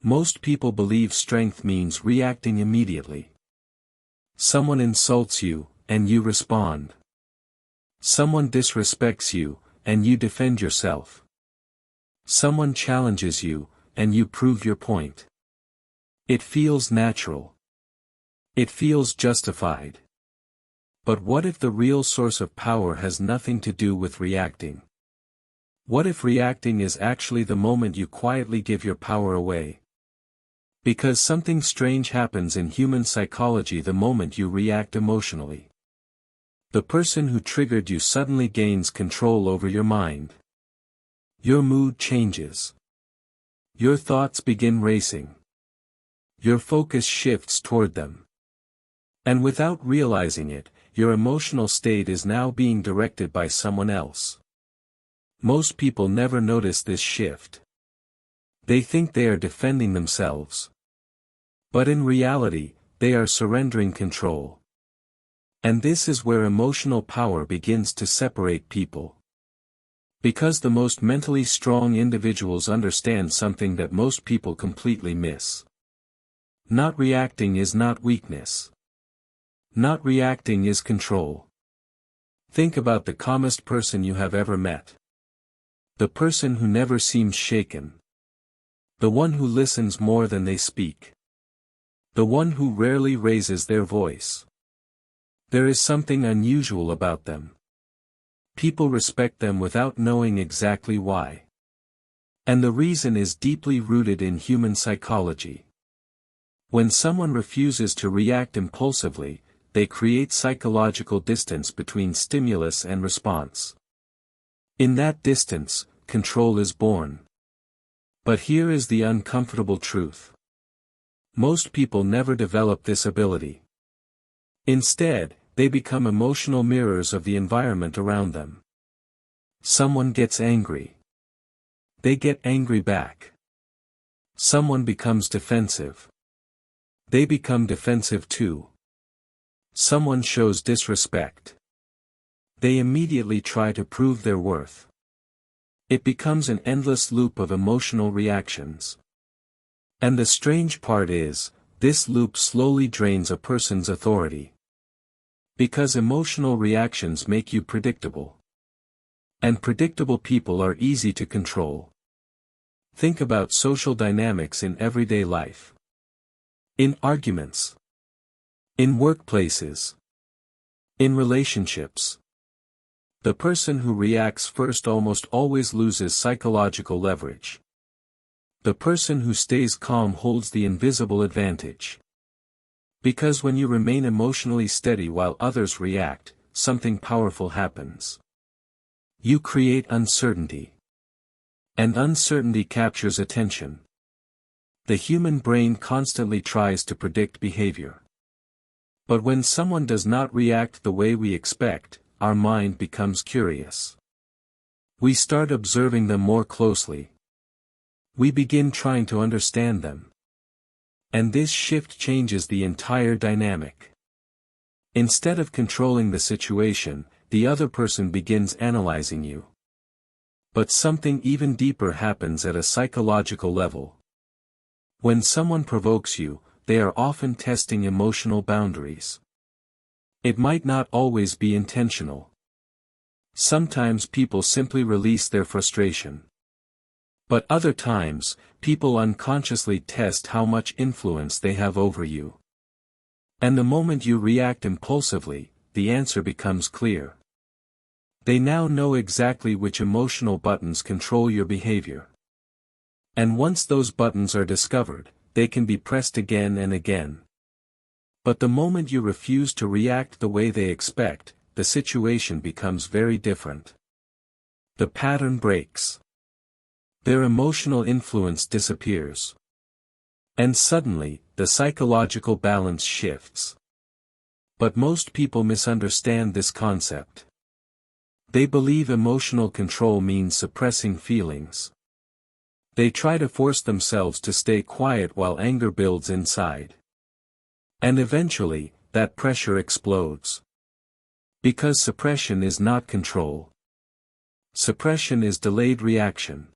Most people believe strength means reacting immediately. Someone insults you, and you respond. Someone disrespects you, and you defend yourself. Someone challenges you, and you prove your point. It feels natural. It feels justified. But what if the real source of power has nothing to do with reacting? What if reacting is actually the moment you quietly give your power away? Because something strange happens in human psychology the moment you react emotionally. The person who triggered you suddenly gains control over your mind. Your mood changes. Your thoughts begin racing. Your focus shifts toward them. And without realizing it, your emotional state is now being directed by someone else. Most people never notice this shift. They think they are defending themselves. But in reality, they are surrendering control. And this is where emotional power begins to separate people. Because the most mentally strong individuals understand something that most people completely miss. Not reacting is not weakness. Not reacting is control. Think about the calmest person you have ever met. The person who never seems shaken. The one who listens more than they speak. The one who rarely raises their voice. There is something unusual about them. People respect them without knowing exactly why. And the reason is deeply rooted in human psychology. When someone refuses to react impulsively, they create psychological distance between stimulus and response. In that distance, control is born. But here is the uncomfortable truth. Most people never develop this ability. Instead, they become emotional mirrors of the environment around them. Someone gets angry. They get angry back. Someone becomes defensive. They become defensive too. Someone shows disrespect. They immediately try to prove their worth. It becomes an endless loop of emotional reactions. And the strange part is, this loop slowly drains a person's authority. Because emotional reactions make you predictable. And predictable people are easy to control. Think about social dynamics in everyday life. In arguments. In workplaces. In relationships. The person who reacts first almost always loses psychological leverage. The person who stays calm holds the invisible advantage. Because when you remain emotionally steady while others react, something powerful happens. You create uncertainty. And uncertainty captures attention. The human brain constantly tries to predict behavior. But when someone does not react the way we expect, our mind becomes curious. We start observing them more closely. We begin trying to understand them. And this shift changes the entire dynamic. Instead of controlling the situation, the other person begins analyzing you. But something even deeper happens at a psychological level. When someone provokes you, they are often testing emotional boundaries. It might not always be intentional. Sometimes people simply release their frustration. But other times, people unconsciously test how much influence they have over you. And the moment you react impulsively, the answer becomes clear. They now know exactly which emotional buttons control your behavior. And once those buttons are discovered, they can be pressed again and again. But the moment you refuse to react the way they expect, the situation becomes very different. The pattern breaks. Their emotional influence disappears. And suddenly, the psychological balance shifts. But most people misunderstand this concept. They believe emotional control means suppressing feelings. They try to force themselves to stay quiet while anger builds inside. And eventually, that pressure explodes. Because suppression is not control. Suppression is delayed reaction.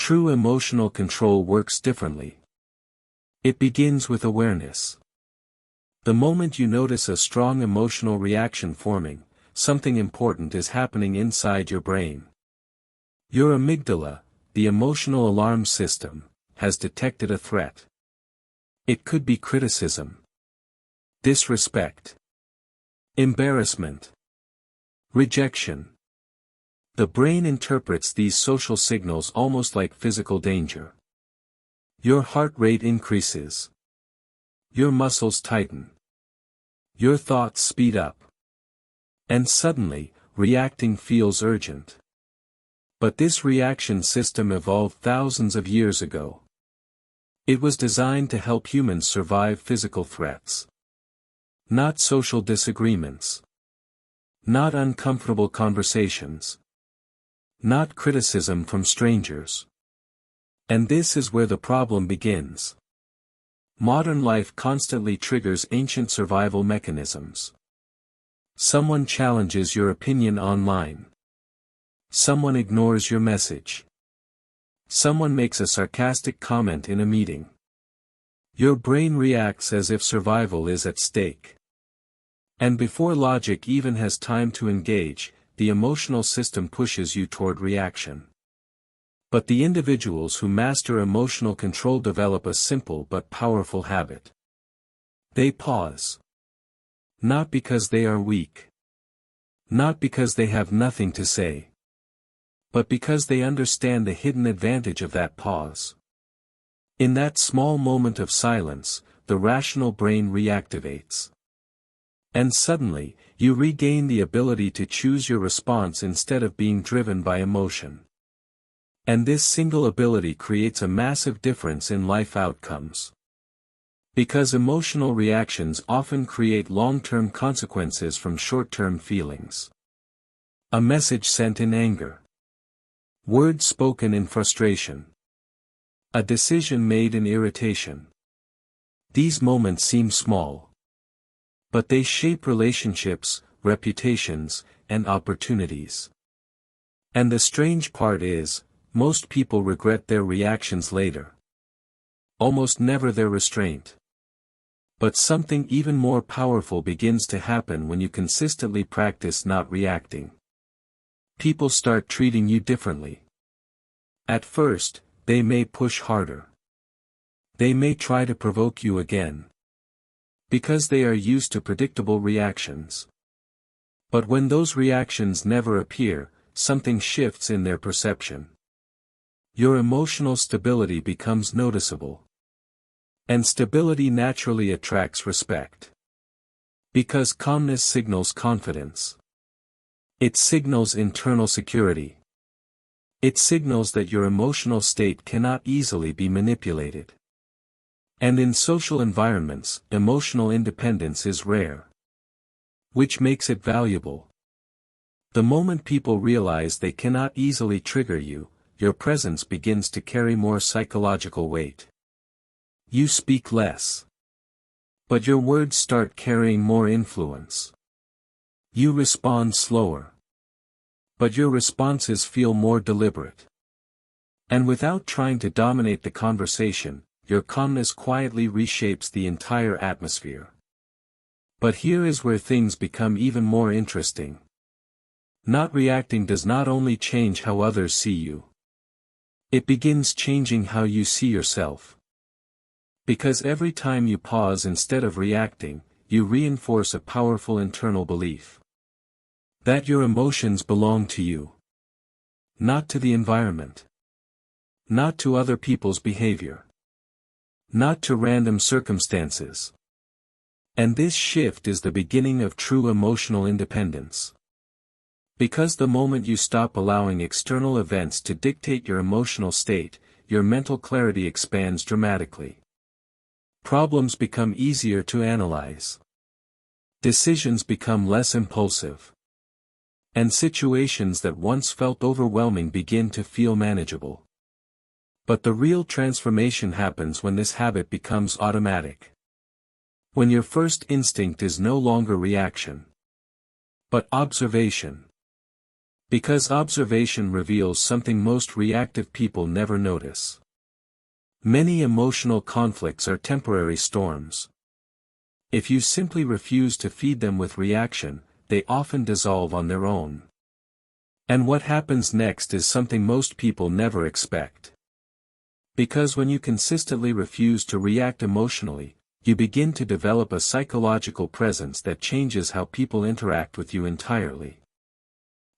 True emotional control works differently. It begins with awareness. The moment you notice a strong emotional reaction forming, something important is happening inside your brain. Your amygdala, the emotional alarm system, has detected a threat. It could be criticism, disrespect, embarrassment, rejection. The brain interprets these social signals almost like physical danger. Your heart rate increases. Your muscles tighten. Your thoughts speed up. And suddenly, reacting feels urgent. But this reaction system evolved thousands of years ago. It was designed to help humans survive physical threats. Not social disagreements. Not uncomfortable conversations. Not criticism from strangers. And this is where the problem begins. Modern life constantly triggers ancient survival mechanisms. Someone challenges your opinion online. Someone ignores your message. Someone makes a sarcastic comment in a meeting. Your brain reacts as if survival is at stake. And before logic even has time to engage, the emotional system pushes you toward reaction. But the individuals who master emotional control develop a simple but powerful habit. They pause. Not because they are weak. Not because they have nothing to say. But because they understand the hidden advantage of that pause. In that small moment of silence, the rational brain reactivates. And suddenly, you regain the ability to choose your response instead of being driven by emotion. And this single ability creates a massive difference in life outcomes. Because emotional reactions often create long-term consequences from short-term feelings. A message sent in anger. Words spoken in frustration. A decision made in irritation. These moments seem small. But they shape relationships, reputations, and opportunities. And the strange part is, most people regret their reactions later. Almost never their restraint. But something even more powerful begins to happen when you consistently practice not reacting. People start treating you differently. At first, they may push harder. They may try to provoke you again. Because they are used to predictable reactions. But when those reactions never appear, something shifts in their perception. Your emotional stability becomes noticeable. And stability naturally attracts respect. Because calmness signals confidence. It signals internal security. It signals that your emotional state cannot easily be manipulated. And in social environments, emotional independence is rare. Which makes it valuable. The moment people realize they cannot easily trigger you, your presence begins to carry more psychological weight. You speak less. But your words start carrying more influence. You respond slower. But your responses feel more deliberate. And without trying to dominate the conversation, your calmness quietly reshapes the entire atmosphere. But here is where things become even more interesting. Not reacting does not only change how others see you. It begins changing how you see yourself. Because every time you pause instead of reacting, you reinforce a powerful internal belief. That your emotions belong to you. Not to the environment. Not to other people's behavior. Not to random circumstances. And this shift is the beginning of true emotional independence. Because the moment you stop allowing external events to dictate your emotional state, your mental clarity expands dramatically. Problems become easier to analyze. Decisions become less impulsive. And situations that once felt overwhelming begin to feel manageable. But the real transformation happens when this habit becomes automatic. When your first instinct is no longer reaction, but observation. Because observation reveals something most reactive people never notice. Many emotional conflicts are temporary storms. If you simply refuse to feed them with reaction, they often dissolve on their own. And what happens next is something most people never expect. Because when you consistently refuse to react emotionally, you begin to develop a psychological presence that changes how people interact with you entirely.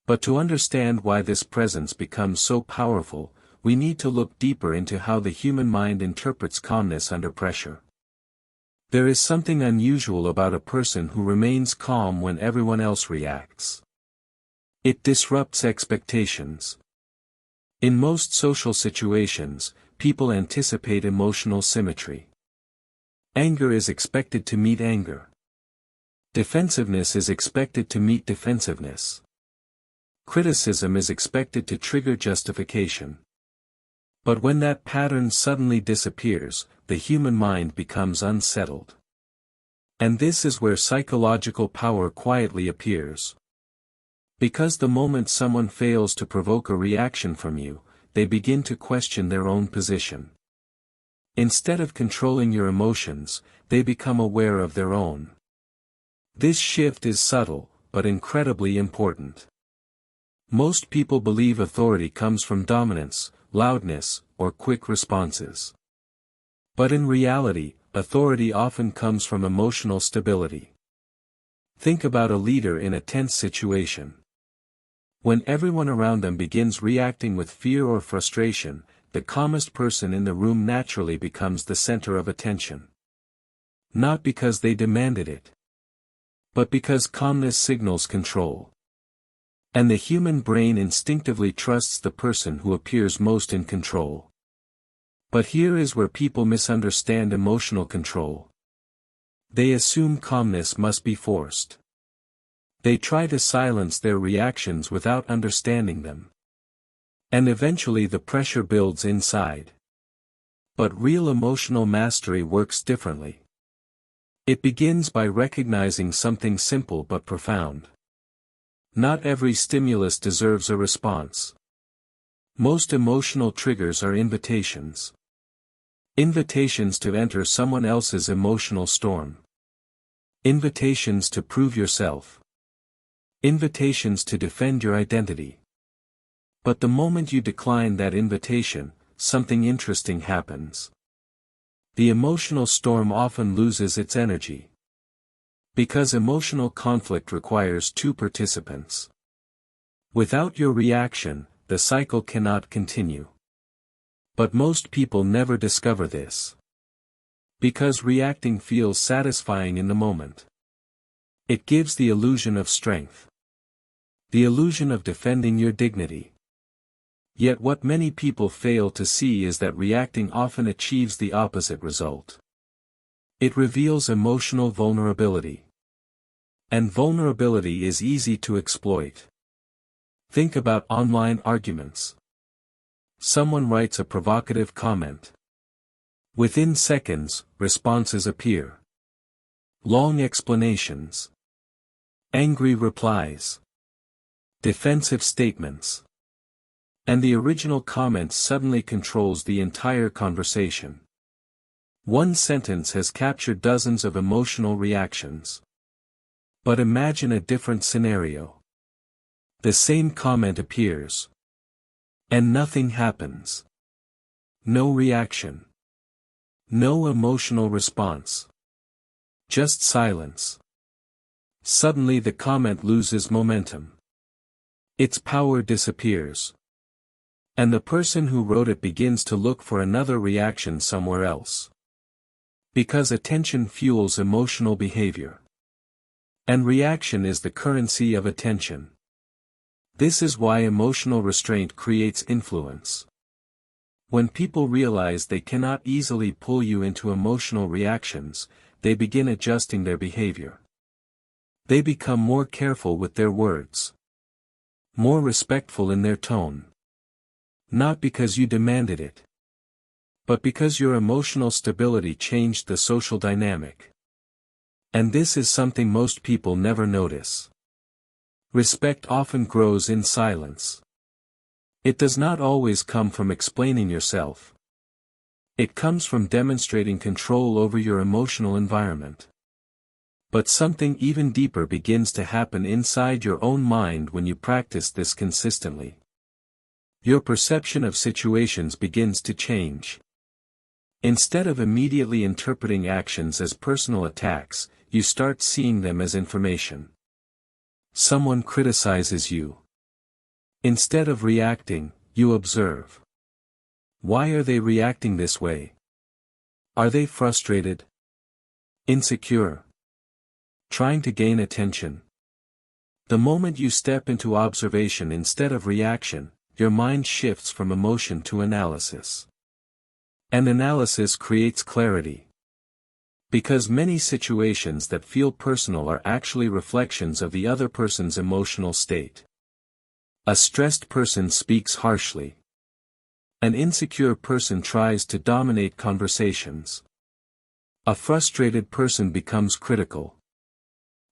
But to understand why this presence becomes so powerful, we need to look deeper into how the human mind interprets calmness under pressure. There is something unusual about a person who remains calm when everyone else reacts. It disrupts expectations. In most social situations, people anticipate emotional symmetry. Anger is expected to meet anger. Defensiveness is expected to meet defensiveness. Criticism is expected to trigger justification. But when that pattern suddenly disappears, the human mind becomes unsettled. And this is where psychological power quietly appears. Because the moment someone fails to provoke a reaction from you, they begin to question their own position. Instead of controlling your emotions, they become aware of their own. This shift is subtle, but incredibly important. Most people believe authority comes from dominance, loudness, or quick responses. But in reality, authority often comes from emotional stability. Think about a leader in a tense situation. When everyone around them begins reacting with fear or frustration, the calmest person in the room naturally becomes the center of attention. Not because they demanded it, but because calmness signals control. And the human brain instinctively trusts the person who appears most in control. But here is where people misunderstand emotional control. They assume calmness must be forced. They try to silence their reactions without understanding them. And eventually the pressure builds inside. But real emotional mastery works differently. It begins by recognizing something simple but profound. Not every stimulus deserves a response. Most emotional triggers are invitations. Invitations to enter someone else's emotional storm. Invitations to prove yourself. Invitations to defend your identity. But the moment you decline that invitation, something interesting happens. The emotional storm often loses its energy. Because emotional conflict requires two participants. Without your reaction, the cycle cannot continue. But most people never discover this. Because reacting feels satisfying in the moment. It gives the illusion of strength. The illusion of defending your dignity. Yet what many people fail to see is that reacting often achieves the opposite result. It reveals emotional vulnerability. And vulnerability is easy to exploit. Think about online arguments. Someone writes a provocative comment. Within seconds, responses appear. Long explanations. Angry replies. Defensive statements. And the original comment suddenly controls the entire conversation. One sentence has captured dozens of emotional reactions. But imagine a different scenario. The same comment appears. And nothing happens. No reaction. No emotional response. Just silence. Suddenly the comment loses momentum. Its power disappears. And the person who wrote it begins to look for another reaction somewhere else. Because attention fuels emotional behavior. And reaction is the currency of attention. This is why emotional restraint creates influence. When people realize they cannot easily pull you into emotional reactions, they begin adjusting their behavior. They become more careful with their words. More respectful in their tone. Not because you demanded it. But because your emotional stability changed the social dynamic. And this is something most people never notice. Respect often grows in silence. It does not always come from explaining yourself. It comes from demonstrating control over your emotional environment. But something even deeper begins to happen inside your own mind when you practice this consistently. Your perception of situations begins to change. Instead of immediately interpreting actions as personal attacks, you start seeing them as information. Someone criticizes you. Instead of reacting, you observe. Why are they reacting this way? Are they frustrated? Insecure? Trying to gain attention? The moment you step into observation instead of reaction, your mind shifts from emotion to analysis. And analysis creates clarity. Because many situations that feel personal are actually reflections of the other person's emotional state. A stressed person speaks harshly. An insecure person tries to dominate conversations. A frustrated person becomes critical.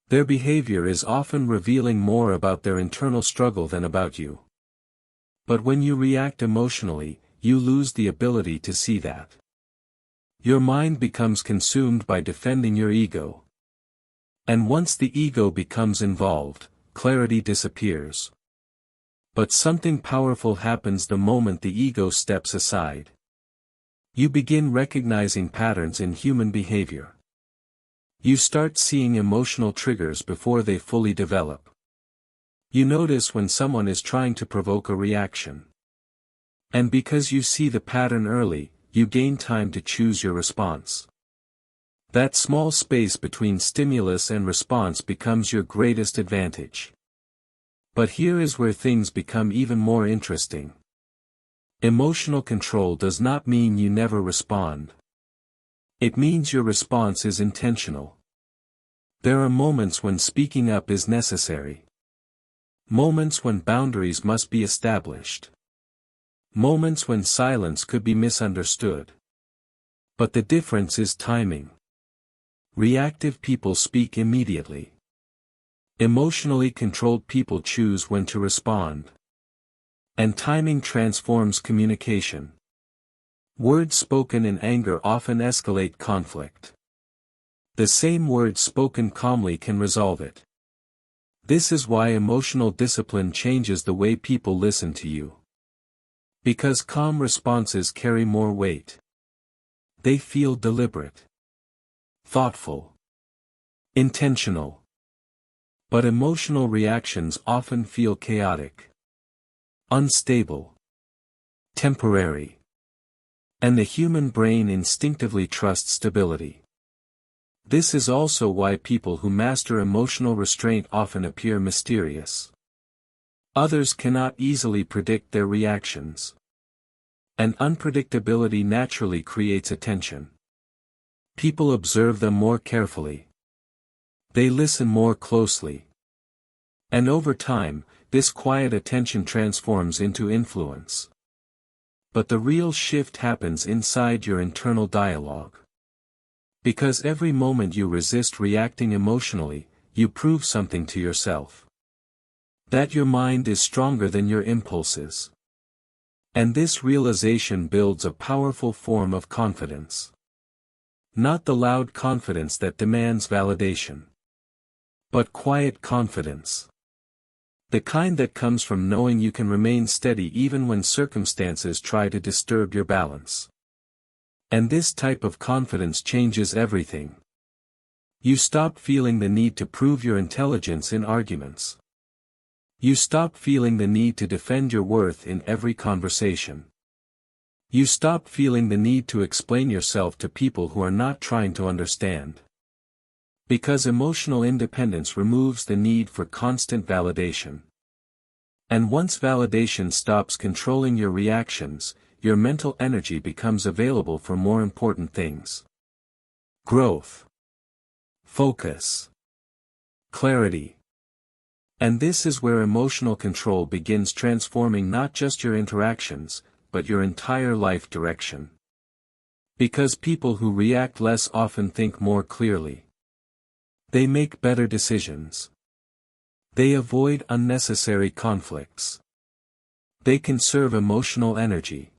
Their behavior is often revealing more about their internal struggle than about you. But when you react emotionally, you lose the ability to see that. Your mind becomes consumed by defending your ego. And once the ego becomes involved, clarity disappears. But something powerful happens the moment the ego steps aside. You begin recognizing patterns in human behavior. You start seeing emotional triggers before they fully develop. You notice when someone is trying to provoke a reaction. And because you see the pattern early, you gain time to choose your response. That small space between stimulus and response becomes your greatest advantage. But here is where things become even more interesting. Emotional control does not mean you never respond. It means your response is intentional. There are moments when speaking up is necessary. Moments when boundaries must be established. Moments when silence could be misunderstood. But the difference is timing. Reactive people speak immediately. Emotionally controlled people choose when to respond. And timing transforms communication. Words spoken in anger often escalate conflict. The same words spoken calmly can resolve it. This is why emotional discipline changes the way people listen to you. Because calm responses carry more weight. They feel deliberate, thoughtful, intentional. But emotional reactions often feel chaotic, unstable, temporary. And the human brain instinctively trusts stability. This is also why people who master emotional restraint often appear mysterious. Others cannot easily predict their reactions. And unpredictability naturally creates attention. People observe them more carefully. They listen more closely. And over time, this quiet attention transforms into influence. But the real shift happens inside your internal dialogue. Because every moment you resist reacting emotionally, you prove something to yourself. That your mind is stronger than your impulses. And this realization builds a powerful form of confidence. Not the loud confidence that demands validation. But quiet confidence. The kind that comes from knowing you can remain steady even when circumstances try to disturb your balance. And this type of confidence changes everything. You stop feeling the need to prove your intelligence in arguments. You stop feeling the need to defend your worth in every conversation. You stop feeling the need to explain yourself to people who are not trying to understand. Because emotional independence removes the need for constant validation. And once validation stops controlling your reactions, your mental energy becomes available for more important things. Growth. Focus. Clarity. And this is where emotional control begins transforming not just your interactions, but your entire life direction. Because people who react less often think more clearly. They make better decisions. They avoid unnecessary conflicts. They conserve emotional energy.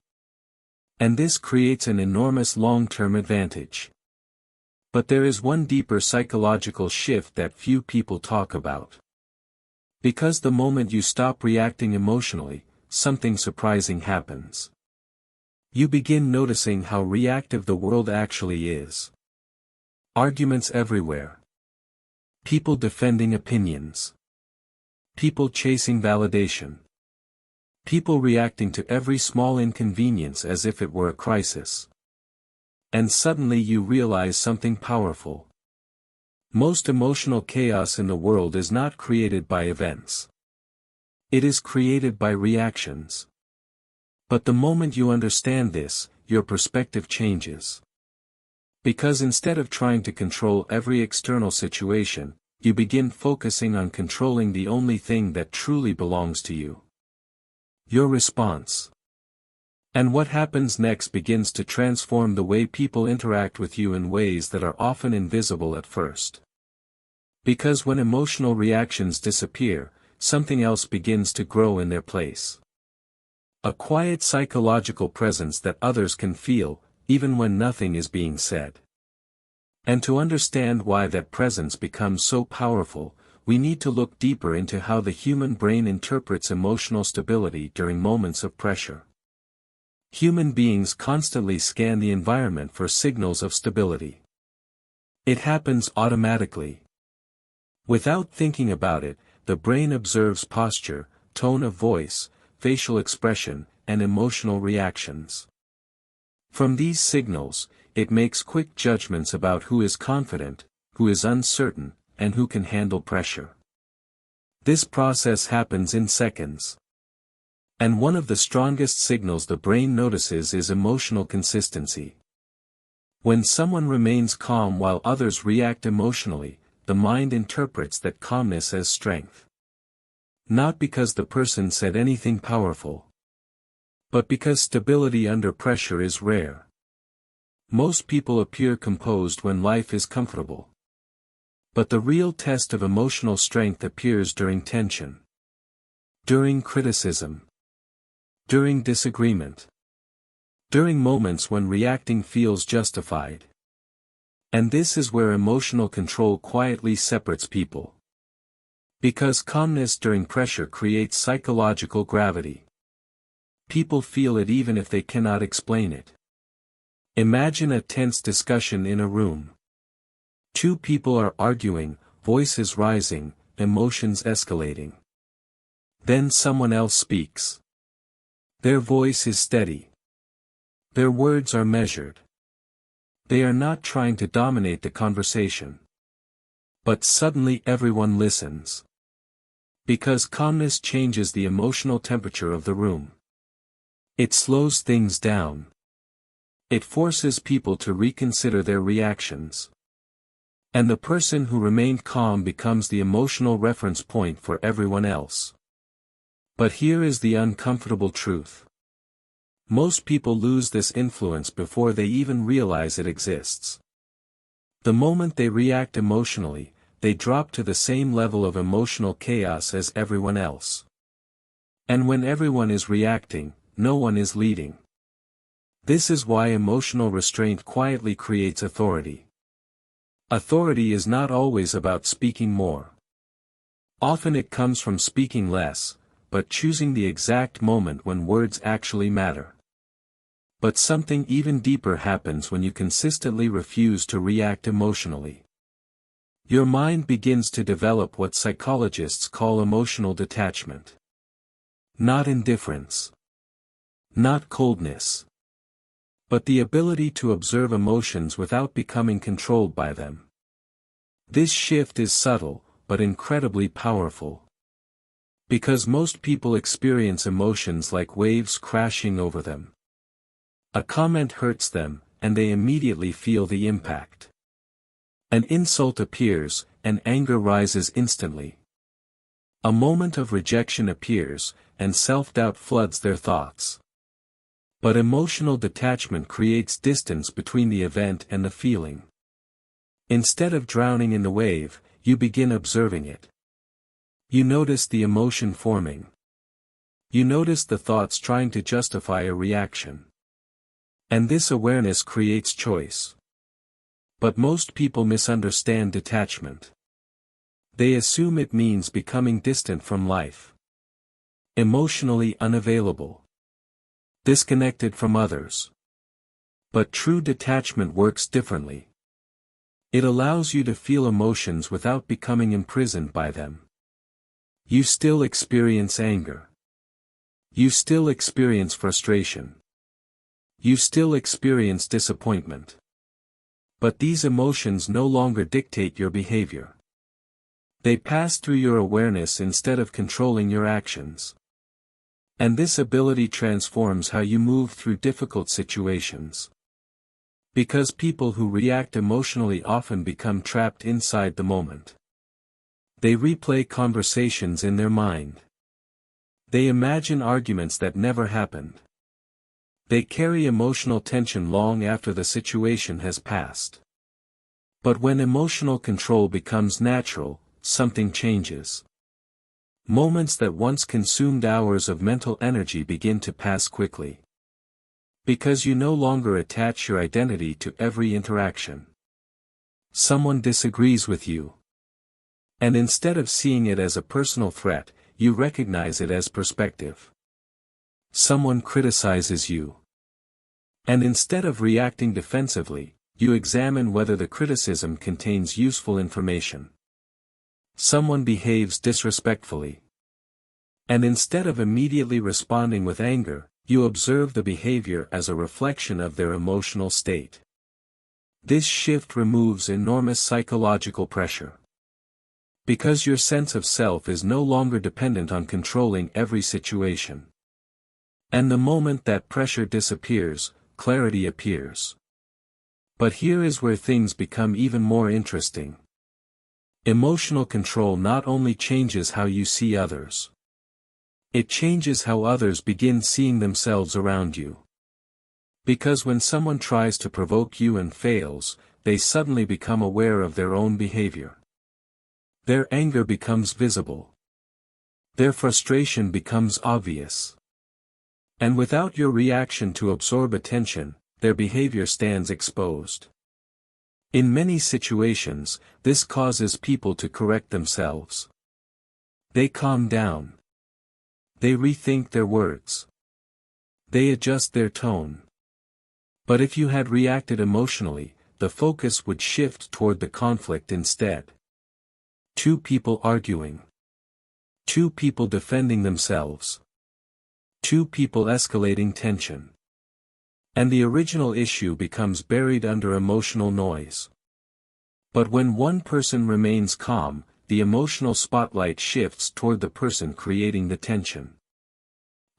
And this creates an enormous long-term advantage. But there is one deeper psychological shift that few people talk about. Because the moment you stop reacting emotionally, something surprising happens. You begin noticing how reactive the world actually is. Arguments everywhere. People defending opinions. People chasing validation. People reacting to every small inconvenience as if it were a crisis. And suddenly you realize something powerful. Most emotional chaos in the world is not created by events. It is created by reactions. But the moment you understand this, your perspective changes. Because instead of trying to control every external situation, you begin focusing on controlling the only thing that truly belongs to you. Your response. And what happens next begins to transform the way people interact with you in ways that are often invisible at first. Because when emotional reactions disappear, something else begins to grow in their place. A quiet psychological presence that others can feel, even when nothing is being said. And to understand why that presence becomes so powerful, we need to look deeper into how the human brain interprets emotional stability during moments of pressure. Human beings constantly scan the environment for signals of stability. It happens automatically. Without thinking about it, the brain observes posture, tone of voice, facial expression, and emotional reactions. From these signals, it makes quick judgments about who is confident, who is uncertain, and who can handle pressure. This process happens in seconds. And one of the strongest signals the brain notices is emotional consistency. When someone remains calm while others react emotionally, the mind interprets that calmness as strength. Not because the person said anything powerful, but because stability under pressure is rare. Most people appear composed when life is comfortable. But the real test of emotional strength appears during tension. During criticism. During disagreement. During moments when reacting feels justified. And this is where emotional control quietly separates people. Because calmness during pressure creates psychological gravity. People feel it even if they cannot explain it. Imagine a tense discussion in a room. Two people are arguing, voices rising, emotions escalating. Then someone else speaks. Their voice is steady. Their words are measured. They are not trying to dominate the conversation. But suddenly everyone listens. Because calmness changes the emotional temperature of the room. It slows things down. It forces people to reconsider their reactions. And the person who remained calm becomes the emotional reference point for everyone else. But here is the uncomfortable truth. Most people lose this influence before they even realize it exists. The moment they react emotionally, they drop to the same level of emotional chaos as everyone else. And when everyone is reacting, no one is leading. This is why emotional restraint quietly creates authority. Authority is not always about speaking more. Often it comes from speaking less, but choosing the exact moment when words actually matter. But something even deeper happens when you consistently refuse to react emotionally. Your mind begins to develop what psychologists call emotional detachment. Not indifference. Not coldness. But the ability to observe emotions without becoming controlled by them. This shift is subtle, but incredibly powerful. Because most people experience emotions like waves crashing over them. A comment hurts them, and they immediately feel the impact. An insult appears, and anger rises instantly. A moment of rejection appears, and self-doubt floods their thoughts. But emotional detachment creates distance between the event and the feeling. Instead of drowning in the wave, you begin observing it. You notice the emotion forming. You notice the thoughts trying to justify a reaction. And this awareness creates choice. But most people misunderstand detachment. They assume it means becoming distant from life. Emotionally unavailable. Disconnected from others. But true detachment works differently. It allows you to feel emotions without becoming imprisoned by them. You still experience anger. You still experience frustration. You still experience disappointment. But these emotions no longer dictate your behavior. They pass through your awareness instead of controlling your actions. And this ability transforms how you move through difficult situations. Because people who react emotionally often become trapped inside the moment. They replay conversations in their mind. They imagine arguments that never happened. They carry emotional tension long after the situation has passed. But when emotional control becomes natural, something changes. Moments that once consumed hours of mental energy begin to pass quickly. Because you no longer attach your identity to every interaction. Someone disagrees with you. And instead of seeing it as a personal threat, you recognize it as perspective. Someone criticizes you. And instead of reacting defensively, you examine whether the criticism contains useful information. Someone behaves disrespectfully. And instead of immediately responding with anger, you observe the behavior as a reflection of their emotional state. This shift removes enormous psychological pressure. Because your sense of self is no longer dependent on controlling every situation. And the moment that pressure disappears, clarity appears. But here is where things become even more interesting. Emotional control not only changes how you see others. It changes how others begin seeing themselves around you. Because when someone tries to provoke you and fails, they suddenly become aware of their own behavior. Their anger becomes visible. Their frustration becomes obvious. And without your reaction to absorb attention, their behavior stands exposed. In many situations, this causes people to correct themselves. They calm down. They rethink their words. They adjust their tone. But if you had reacted emotionally, the focus would shift toward the conflict instead. Two people arguing. Two people defending themselves. Two people escalating tension. And the original issue becomes buried under emotional noise. But when one person remains calm, the emotional spotlight shifts toward the person creating the tension.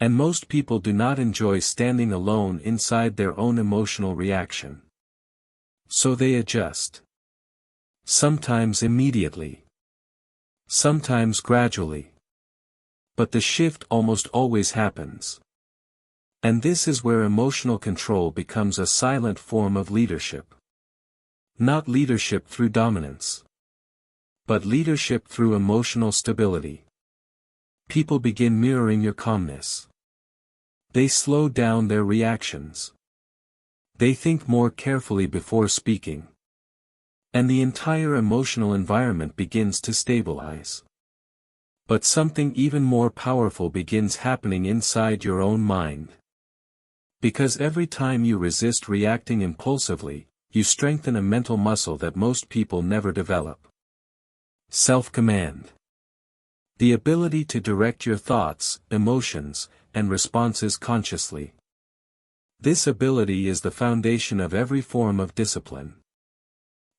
And most people do not enjoy standing alone inside their own emotional reaction. So they adjust. Sometimes immediately. Sometimes gradually. But the shift almost always happens. And this is where emotional control becomes a silent form of leadership. Not leadership through dominance. But leadership through emotional stability. People begin mirroring your calmness. They slow down their reactions. They think more carefully before speaking. And the entire emotional environment begins to stabilize. But something even more powerful begins happening inside your own mind. Because every time you resist reacting impulsively, you strengthen a mental muscle that most people never develop. Self-command. The ability to direct your thoughts, emotions, and responses consciously. This ability is the foundation of every form of discipline.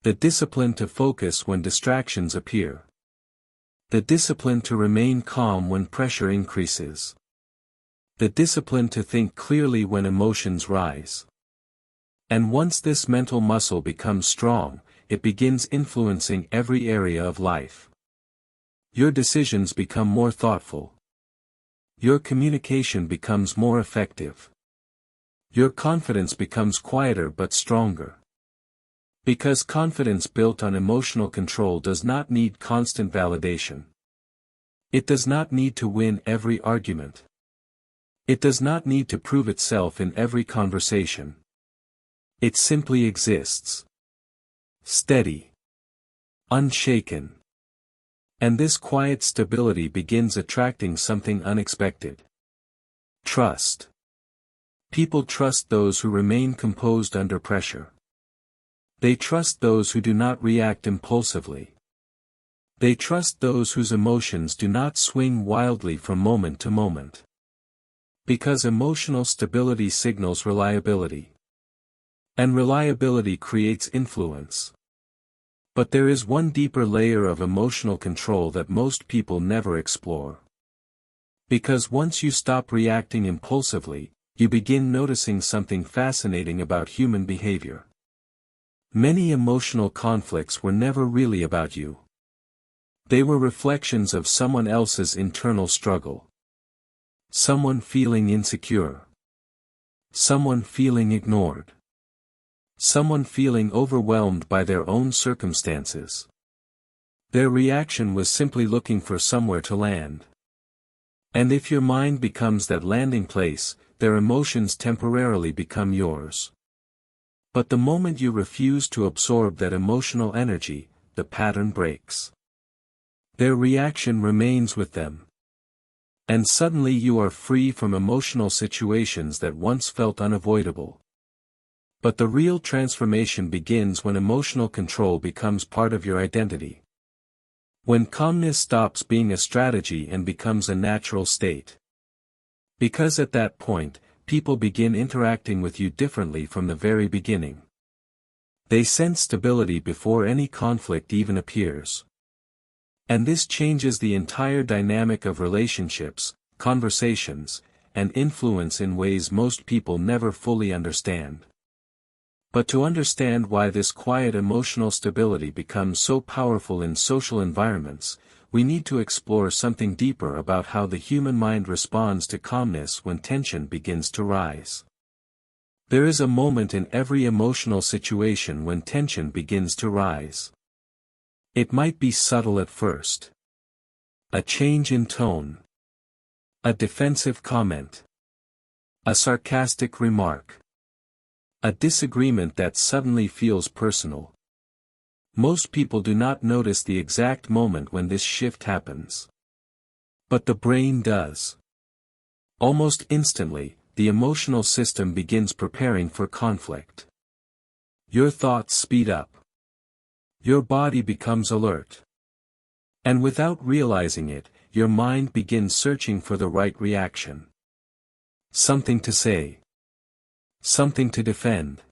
The discipline to focus when distractions appear. The discipline to remain calm when pressure increases. The discipline to think clearly when emotions rise. And once this mental muscle becomes strong, it begins influencing every area of life. Your decisions become more thoughtful. Your communication becomes more effective. Your confidence becomes quieter but stronger. Because confidence built on emotional control does not need constant validation. It does not need to win every argument. It does not need to prove itself in every conversation. It simply exists. Steady. Unshaken. And this quiet stability begins attracting something unexpected. Trust. People trust those who remain composed under pressure. They trust those who do not react impulsively. They trust those whose emotions do not swing wildly from moment to moment. Because emotional stability signals reliability. And reliability creates influence. But there is one deeper layer of emotional control that most people never explore. Because once you stop reacting impulsively, you begin noticing something fascinating about human behavior. Many emotional conflicts were never really about you. They were reflections of someone else's internal struggle. Someone feeling insecure. Someone feeling ignored. Someone feeling overwhelmed by their own circumstances. Their reaction was simply looking for somewhere to land. And if your mind becomes that landing place, their emotions temporarily become yours. But the moment you refuse to absorb that emotional energy, the pattern breaks. Their reaction remains with them. And suddenly you are free from emotional situations that once felt unavoidable. But the real transformation begins when emotional control becomes part of your identity. When calmness stops being a strategy and becomes a natural state. Because at that point, people begin interacting with you differently from the very beginning. They sense stability before any conflict even appears. And this changes the entire dynamic of relationships, conversations, and influence in ways most people never fully understand. But to understand why this quiet emotional stability becomes so powerful in social environments, we need to explore something deeper about how the human mind responds to calmness when tension begins to rise. There is a moment in every emotional situation when tension begins to rise. It might be subtle at first. A change in tone. A defensive comment. A sarcastic remark. A disagreement that suddenly feels personal. Most people do not notice the exact moment when this shift happens. But the brain does. Almost instantly, the emotional system begins preparing for conflict. Your thoughts speed up. Your body becomes alert. And without realizing it, your mind begins searching for the right reaction. Something to say. Something to defend.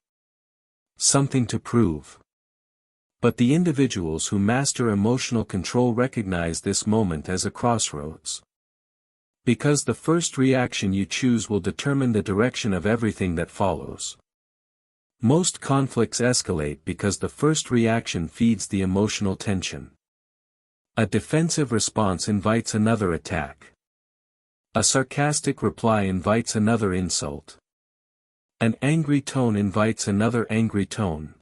Something to prove. But the individuals who master emotional control recognize this moment as a crossroads. Because the first reaction you choose will determine the direction of everything that follows. Most conflicts escalate because the first reaction feeds the emotional tension. A defensive response invites another attack. A sarcastic reply invites another insult. An angry tone invites another angry tone.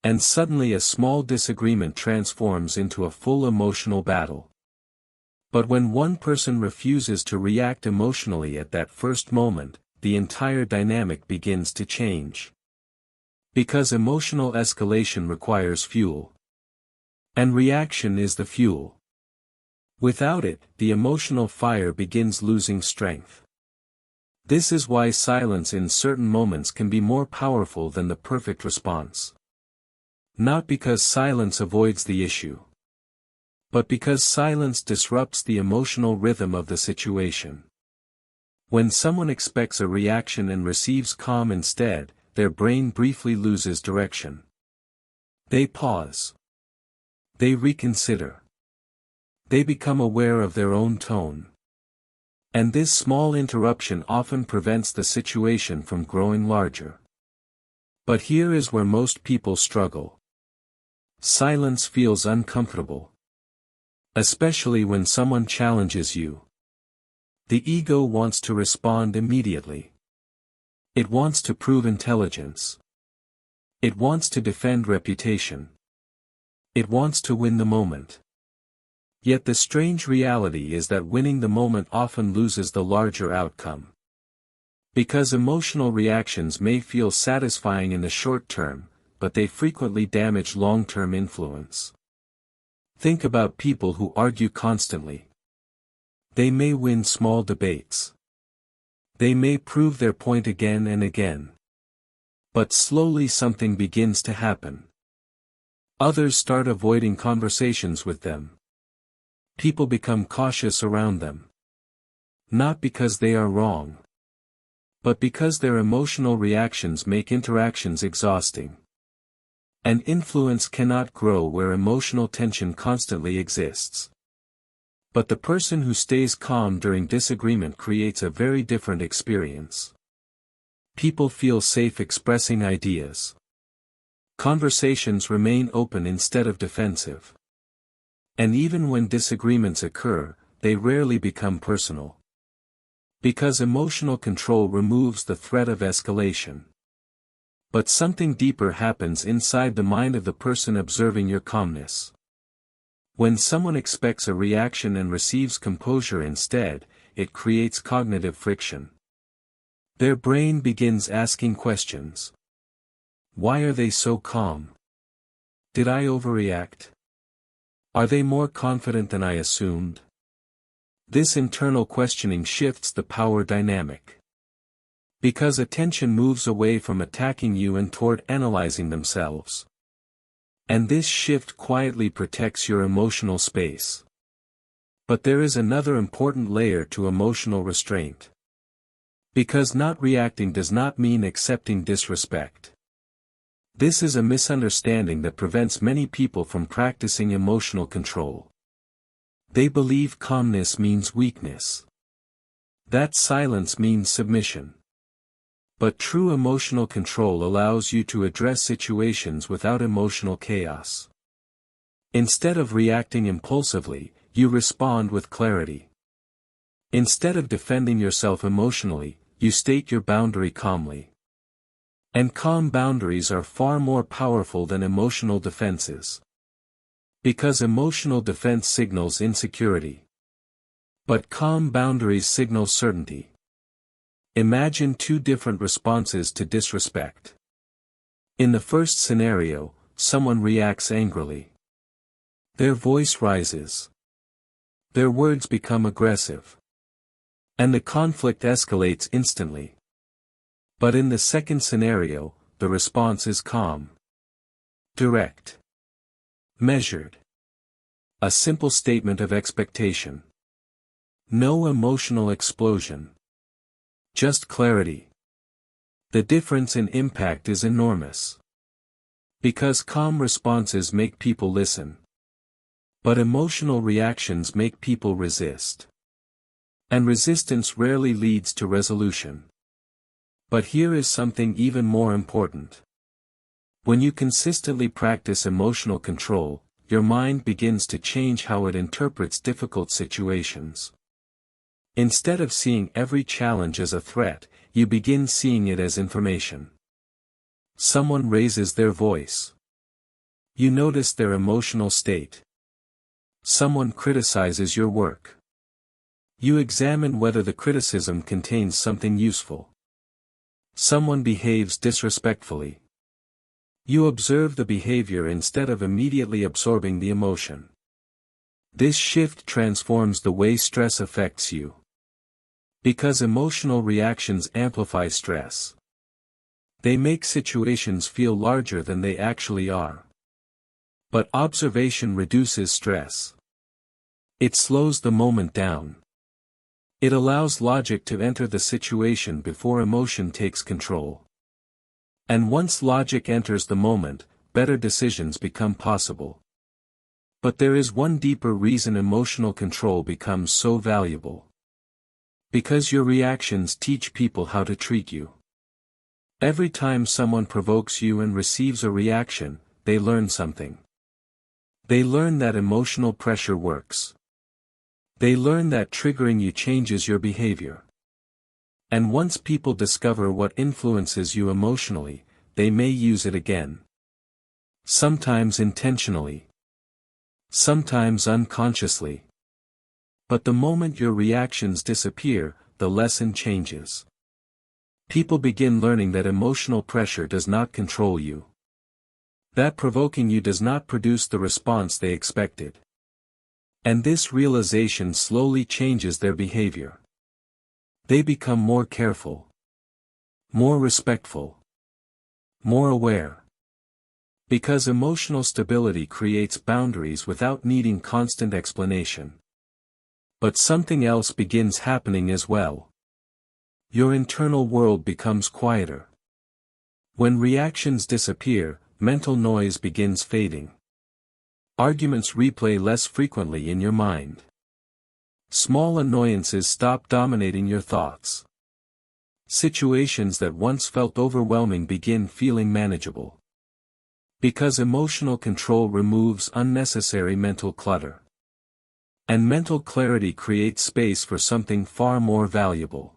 And suddenly a small disagreement transforms into a full emotional battle. But when one person refuses to react emotionally at that first moment, the entire dynamic begins to change. Because emotional escalation requires fuel. And reaction is the fuel. Without it, the emotional fire begins losing strength. This is why silence in certain moments can be more powerful than the perfect response. Not because silence avoids the issue. But because silence disrupts the emotional rhythm of the situation. When someone expects a reaction and receives calm instead, their brain briefly loses direction. They pause. They reconsider. They become aware of their own tone. And this small interruption often prevents the situation from growing larger. But here is where most people struggle. Silence feels uncomfortable. Especially when someone challenges you. The ego wants to respond immediately. It wants to prove intelligence. It wants to defend reputation. It wants to win the moment. Yet the strange reality is that winning the moment often loses the larger outcome. Because emotional reactions may feel satisfying in the short term, but they frequently damage long-term influence. Think about people who argue constantly. They may win small debates. They may prove their point again and again. But slowly something begins to happen. Others start avoiding conversations with them. People become cautious around them. Not because they are wrong, but because their emotional reactions make interactions exhausting. And influence cannot grow where emotional tension constantly exists. But the person who stays calm during disagreement creates a very different experience. People feel safe expressing ideas. Conversations remain open instead of defensive. And even when disagreements occur, they rarely become personal. Because emotional control removes the threat of escalation. But something deeper happens inside the mind of the person observing your calmness. When someone expects a reaction and receives composure instead, it creates cognitive friction. Their brain begins asking questions. Why are they so calm? Did I overreact? Are they more confident than I assumed? This internal questioning shifts the power dynamic. Because attention moves away from attacking you and toward analyzing themselves. And this shift quietly protects your emotional space. But there is another important layer to emotional restraint. Because not reacting does not mean accepting disrespect. This is a misunderstanding that prevents many people from practicing emotional control. They believe calmness means weakness. That silence means submission. But true emotional control allows you to address situations without emotional chaos. Instead of reacting impulsively, you respond with clarity. Instead of defending yourself emotionally, you state your boundary calmly. And calm boundaries are far more powerful than emotional defenses. Because emotional defense signals insecurity. But calm boundaries signal certainty. Imagine two different responses to disrespect. In the first scenario, someone reacts angrily. Their voice rises. Their words become aggressive. And the conflict escalates instantly. But in the second scenario, the response is calm. Direct. Measured. A simple statement of expectation. No emotional explosion. Just clarity. The difference in impact is enormous. Because calm responses make people listen. But emotional reactions make people resist. And resistance rarely leads to resolution. But here is something even more important. When you consistently practice emotional control, your mind begins to change how it interprets difficult situations. Instead of seeing every challenge as a threat, you begin seeing it as information. Someone raises their voice. You notice their emotional state. Someone criticizes your work. You examine whether the criticism contains something useful. Someone behaves disrespectfully. You observe the behavior instead of immediately absorbing the emotion. This shift transforms the way stress affects you. Because emotional reactions amplify stress. They make situations feel larger than they actually are. But observation reduces stress. It slows the moment down. It allows logic to enter the situation before emotion takes control. And once logic enters the moment, better decisions become possible. But there is one deeper reason emotional control becomes so valuable. Because your reactions teach people how to treat you. Every time someone provokes you and receives a reaction, they learn something. They learn that emotional pressure works. They learn that triggering you changes your behavior. And once people discover what influences you emotionally, they may use it again. Sometimes intentionally. sometimes unconsciously. But the moment your reactions disappear, the lesson changes. People begin learning that emotional pressure does not control you. That provoking you does not produce the response they expected. And this realization slowly changes their behavior. They become more careful, more respectful, more aware. Because emotional stability creates boundaries without needing constant explanation. But something else begins happening as well. Your internal world becomes quieter. When reactions disappear, mental noise begins fading. Arguments replay less frequently in your mind. Small annoyances stop dominating your thoughts. Situations that once felt overwhelming begin feeling manageable. Because emotional control removes unnecessary mental clutter. And mental clarity creates space for something far more valuable.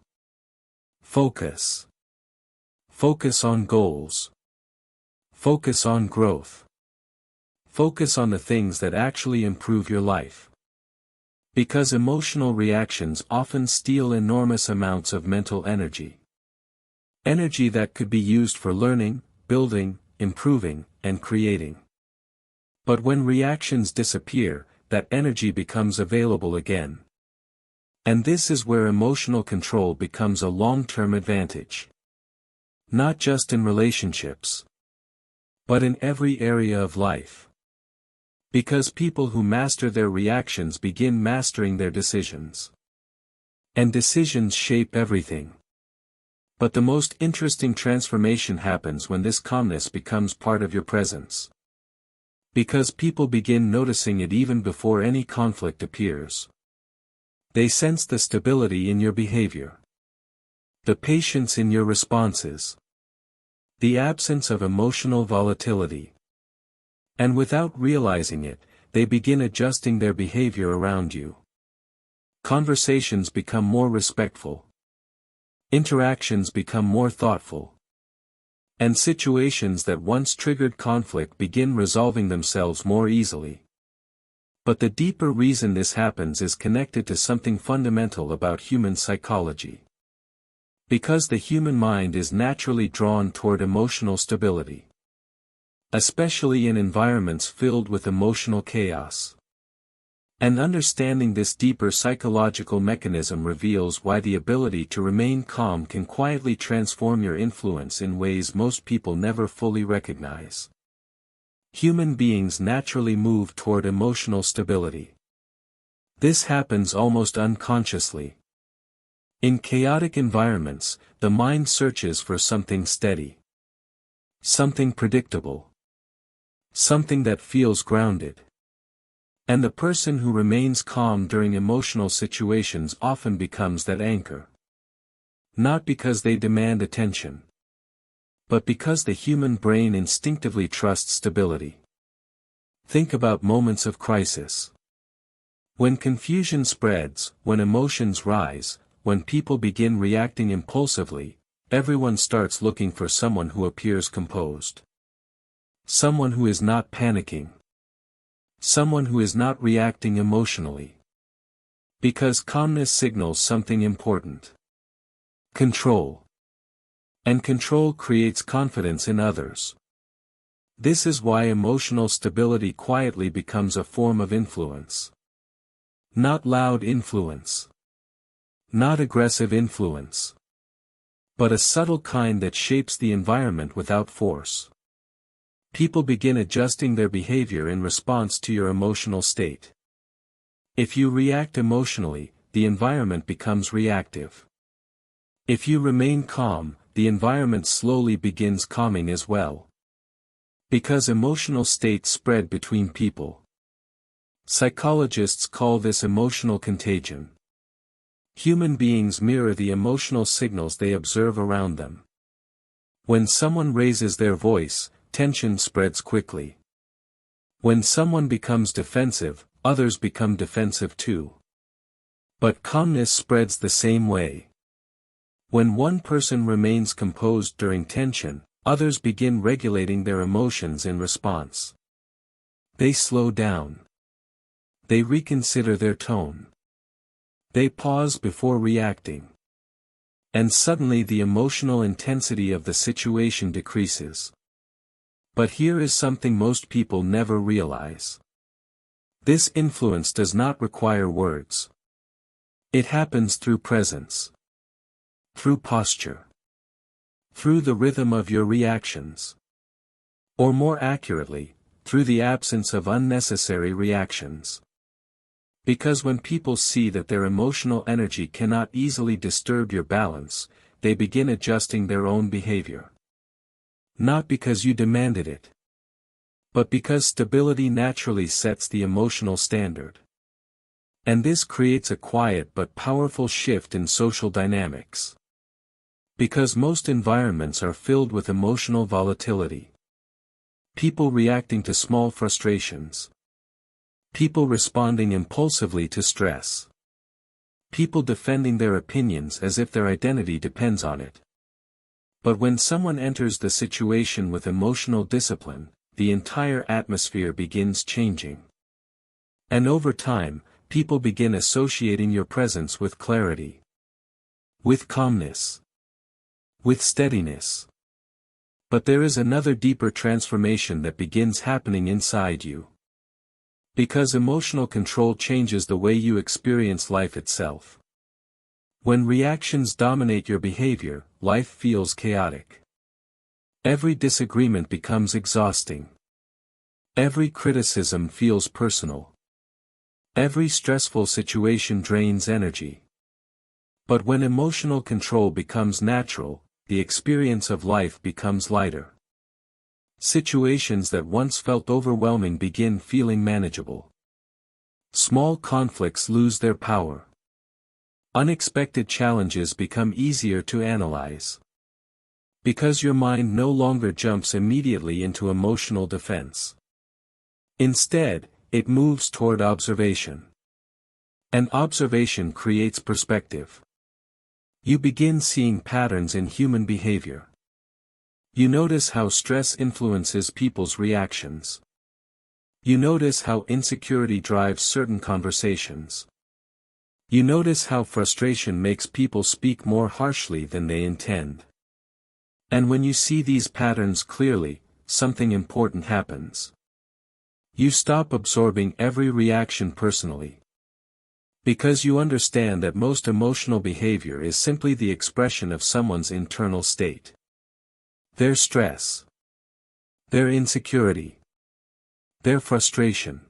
Focus. Focus on goals. Focus on growth. Focus on the things that actually improve your life. Because emotional reactions often steal enormous amounts of mental energy. Energy that could be used for learning, building, improving, and creating. But when reactions disappear, that energy becomes available again. And this is where emotional control becomes a long-term advantage. Not just in relationships, but in every area of life. Because people who master their reactions begin mastering their decisions. And decisions shape everything. But the most interesting transformation happens when this calmness becomes part of your presence. Because people begin noticing it even before any conflict appears. They sense the stability in your behavior. The patience in your responses. The absence of emotional volatility. And without realizing it, they begin adjusting their behavior around you. Conversations become more respectful. Interactions become more thoughtful. And situations that once triggered conflict begin resolving themselves more easily. But the deeper reason this happens is connected to something fundamental about human psychology. Because the human mind is naturally drawn toward emotional stability. Especially in environments filled with emotional chaos. And understanding this deeper psychological mechanism reveals why the ability to remain calm can quietly transform your influence in ways most people never fully recognize. Human beings naturally move toward emotional stability. This happens almost unconsciously. In chaotic environments, the mind searches for something steady. Something predictable. Something that feels grounded. And the person who remains calm during emotional situations often becomes that anchor. Not because they demand attention. But because the human brain instinctively trusts stability. Think about moments of crisis. When confusion spreads, when emotions rise, when people begin reacting impulsively, everyone starts looking for someone who appears composed. Someone who is not panicking. Someone who is not reacting emotionally. Because calmness signals something important. Control. And control creates confidence in others. This is why emotional stability quietly becomes a form of influence. Not loud influence. Not aggressive influence. But a subtle kind that shapes the environment without force. People begin adjusting their behavior in response to your emotional state. If you react emotionally, the environment becomes reactive. If you remain calm, the environment slowly begins calming as well. Because emotional states spread between people. Psychologists call this emotional contagion. Human beings mirror the emotional signals they observe around them. When someone raises their voice, tension spreads quickly. When someone becomes defensive, others become defensive too. But calmness spreads the same way. When one person remains composed during tension, others begin regulating their emotions in response. They slow down. They reconsider their tone. They pause before reacting. And suddenly the emotional intensity of the situation decreases. But here is something most people never realize. This influence does not require words. It happens through presence. Through posture. Through the rhythm of your reactions. Or more accurately, through the absence of unnecessary reactions. Because when people see that their emotional energy cannot easily disturb your balance, they begin adjusting their own behavior. Not because you demanded it, but because stability naturally sets the emotional standard. And this creates a quiet but powerful shift in social dynamics. Because most environments are filled with emotional volatility. People reacting to small frustrations. People responding impulsively to stress. People defending their opinions as if their identity depends on it. But when someone enters the situation with emotional discipline, the entire atmosphere begins changing. And over time, people begin associating your presence with clarity. With calmness. With steadiness. But there is another deeper transformation that begins happening inside you. Because emotional control changes the way you experience life itself. When reactions dominate your behavior, life feels chaotic. Every disagreement becomes exhausting. Every criticism feels personal. Every stressful situation drains energy. But when emotional control becomes natural, the experience of life becomes lighter. Situations that once felt overwhelming begin feeling manageable. Small conflicts lose their power. Unexpected challenges become easier to analyze. Because your mind no longer jumps immediately into emotional defense. Instead, it moves toward observation. And observation creates perspective. You begin seeing patterns in human behavior. You notice how stress influences people's reactions. You notice how insecurity drives certain conversations. You notice how frustration makes people speak more harshly than they intend. And when you see these patterns clearly, something important happens. You stop absorbing every reaction personally. Because you understand that most emotional behavior is simply the expression of someone's internal state. Their stress. Their insecurity. Their frustration.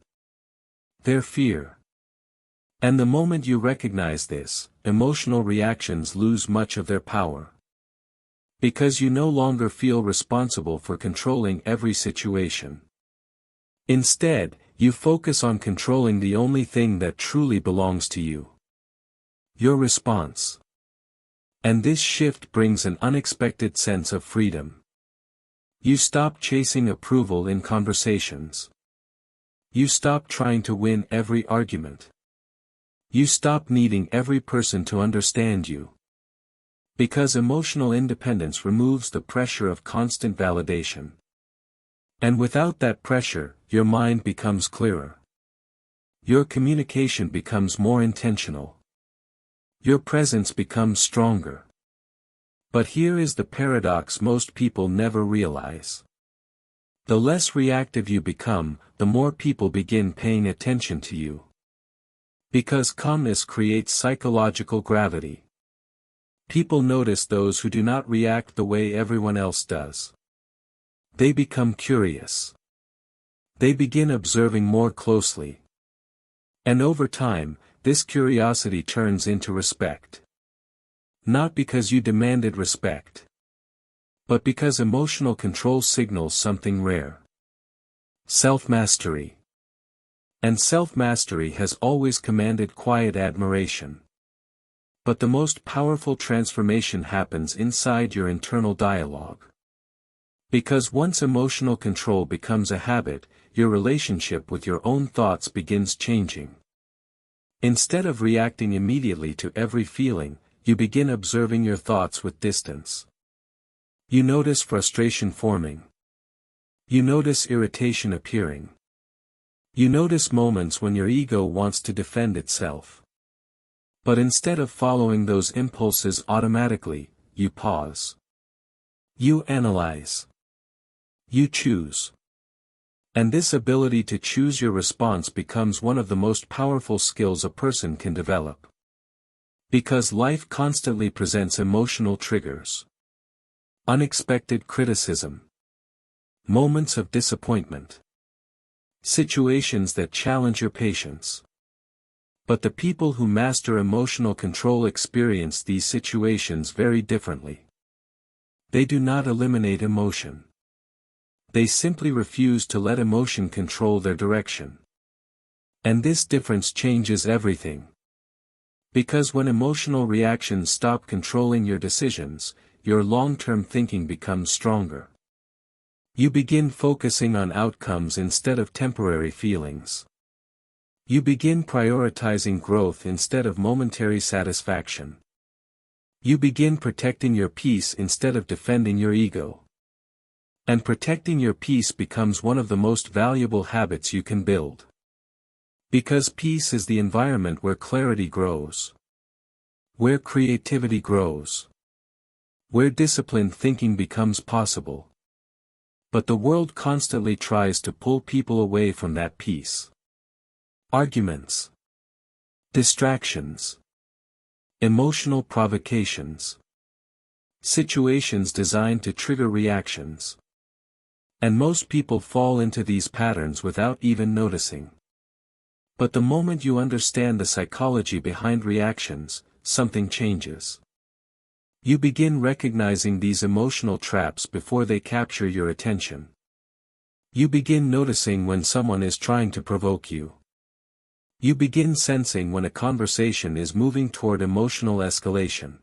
Their fear. And the moment you recognize this, emotional reactions lose much of their power. Because you no longer feel responsible for controlling every situation. Instead, you focus on controlling the only thing that truly belongs to you. Your response. And this shift brings an unexpected sense of freedom. You stop chasing approval in conversations. You stop trying to win every argument. You stop needing every person to understand you. Because emotional independence removes the pressure of constant validation. And without that pressure, your mind becomes clearer. Your communication becomes more intentional. Your presence becomes stronger. But here is the paradox most people never realize. The less reactive you become, the more people begin paying attention to you. Because calmness creates psychological gravity. People notice those who do not react the way everyone else does. They become curious. They begin observing more closely. And over time, this curiosity turns into respect. Not because you demanded respect. But because emotional control signals something rare. Self-mastery. And self-mastery has always commanded quiet admiration. But the most powerful transformation happens inside your internal dialogue. Because once emotional control becomes a habit, your relationship with your own thoughts begins changing. Instead of reacting immediately to every feeling, you begin observing your thoughts with distance. You notice frustration forming. You notice irritation appearing. You notice moments when your ego wants to defend itself. But instead of following those impulses automatically, you pause. You analyze. You choose. And this ability to choose your response becomes one of the most powerful skills a person can develop. Because life constantly presents emotional triggers. Unexpected criticism. Moments of disappointment. Situations that challenge your patience. But the people who master emotional control experience these situations very differently. They do not eliminate emotion. They simply refuse to let emotion control their direction. And this difference changes everything. Because when emotional reactions stop controlling your decisions, your long-term thinking becomes stronger. You begin focusing on outcomes instead of temporary feelings. You begin prioritizing growth instead of momentary satisfaction. You begin protecting your peace instead of defending your ego. And protecting your peace becomes one of the most valuable habits you can build. Because peace is the environment where clarity grows. Where creativity grows. Where disciplined thinking becomes possible. But the world constantly tries to pull people away from that peace. Arguments. Distractions. Emotional provocations. Situations designed to trigger reactions. And most people fall into these patterns without even noticing. But the moment you understand the psychology behind reactions, something changes. You begin recognizing these emotional traps before they capture your attention. You begin noticing when someone is trying to provoke you. You begin sensing when a conversation is moving toward emotional escalation.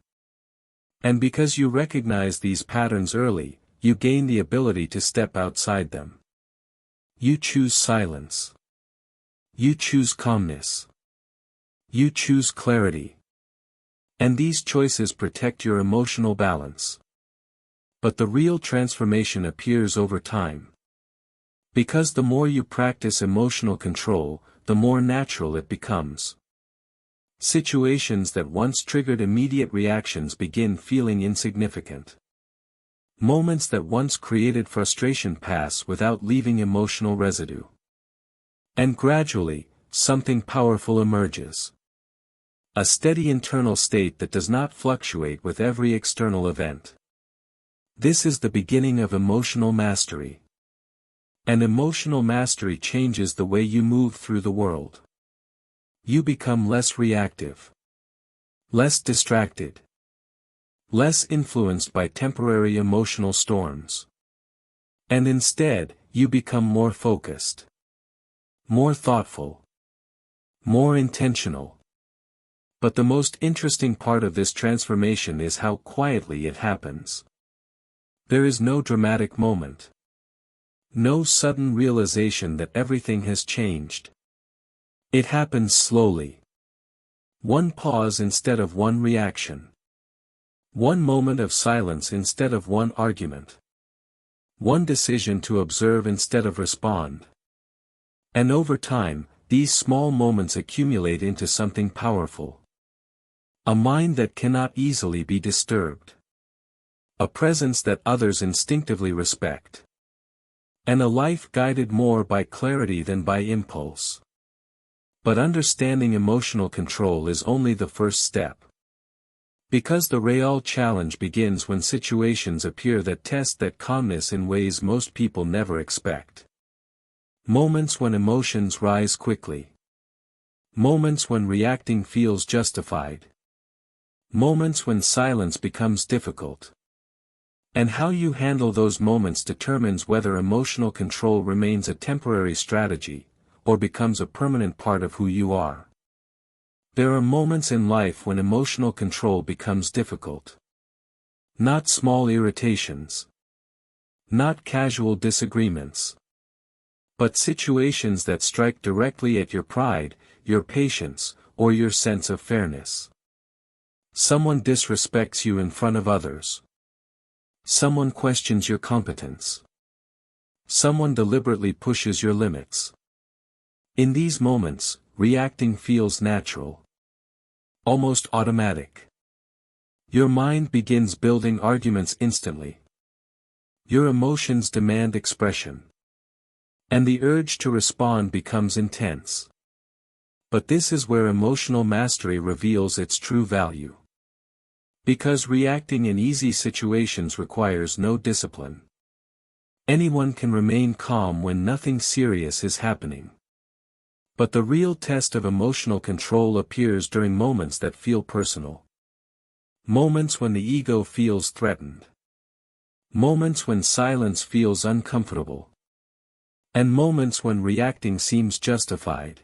And because you recognize these patterns early, you gain the ability to step outside them. You choose silence. You choose calmness. You choose clarity. And these choices protect your emotional balance. But the real transformation appears over time. Because the more you practice emotional control, the more natural it becomes. Situations that once triggered immediate reactions begin feeling insignificant. Moments that once created frustration pass without leaving emotional residue. And gradually, something powerful emerges. A steady internal state that does not fluctuate with every external event. This is the beginning of emotional mastery. And emotional mastery changes the way you move through the world. You become less reactive. Less distracted. Less influenced by temporary emotional storms. And instead, you become more focused. More thoughtful. More intentional. But the most interesting part of this transformation is how quietly it happens. There is no dramatic moment. No sudden realization that everything has changed. It happens slowly. One pause instead of one reaction. One moment of silence instead of one argument. One decision to observe instead of respond. And over time, these small moments accumulate into something powerful. A mind that cannot easily be disturbed. A presence that others instinctively respect. And a life guided more by clarity than by impulse. But understanding emotional control is only the first step. Because the real challenge begins when situations appear that test that calmness in ways most people never expect. Moments when emotions rise quickly. Moments when reacting feels justified. Moments when silence becomes difficult. And how you handle those moments determines whether emotional control remains a temporary strategy, or becomes a permanent part of who you are. There are moments in life when emotional control becomes difficult. Not small irritations. Not casual disagreements. But situations that strike directly at your pride, your patience, or your sense of fairness. Someone disrespects you in front of others. Someone questions your competence. Someone deliberately pushes your limits. In these moments, reacting feels natural. Almost automatic. Your mind begins building arguments instantly. Your emotions demand expression. And the urge to respond becomes intense. But this is where emotional mastery reveals its true value. Because reacting in easy situations requires no discipline. Anyone can remain calm when nothing serious is happening. But the real test of emotional control appears during moments that feel personal. Moments when the ego feels threatened. Moments when silence feels uncomfortable. And moments when reacting seems justified.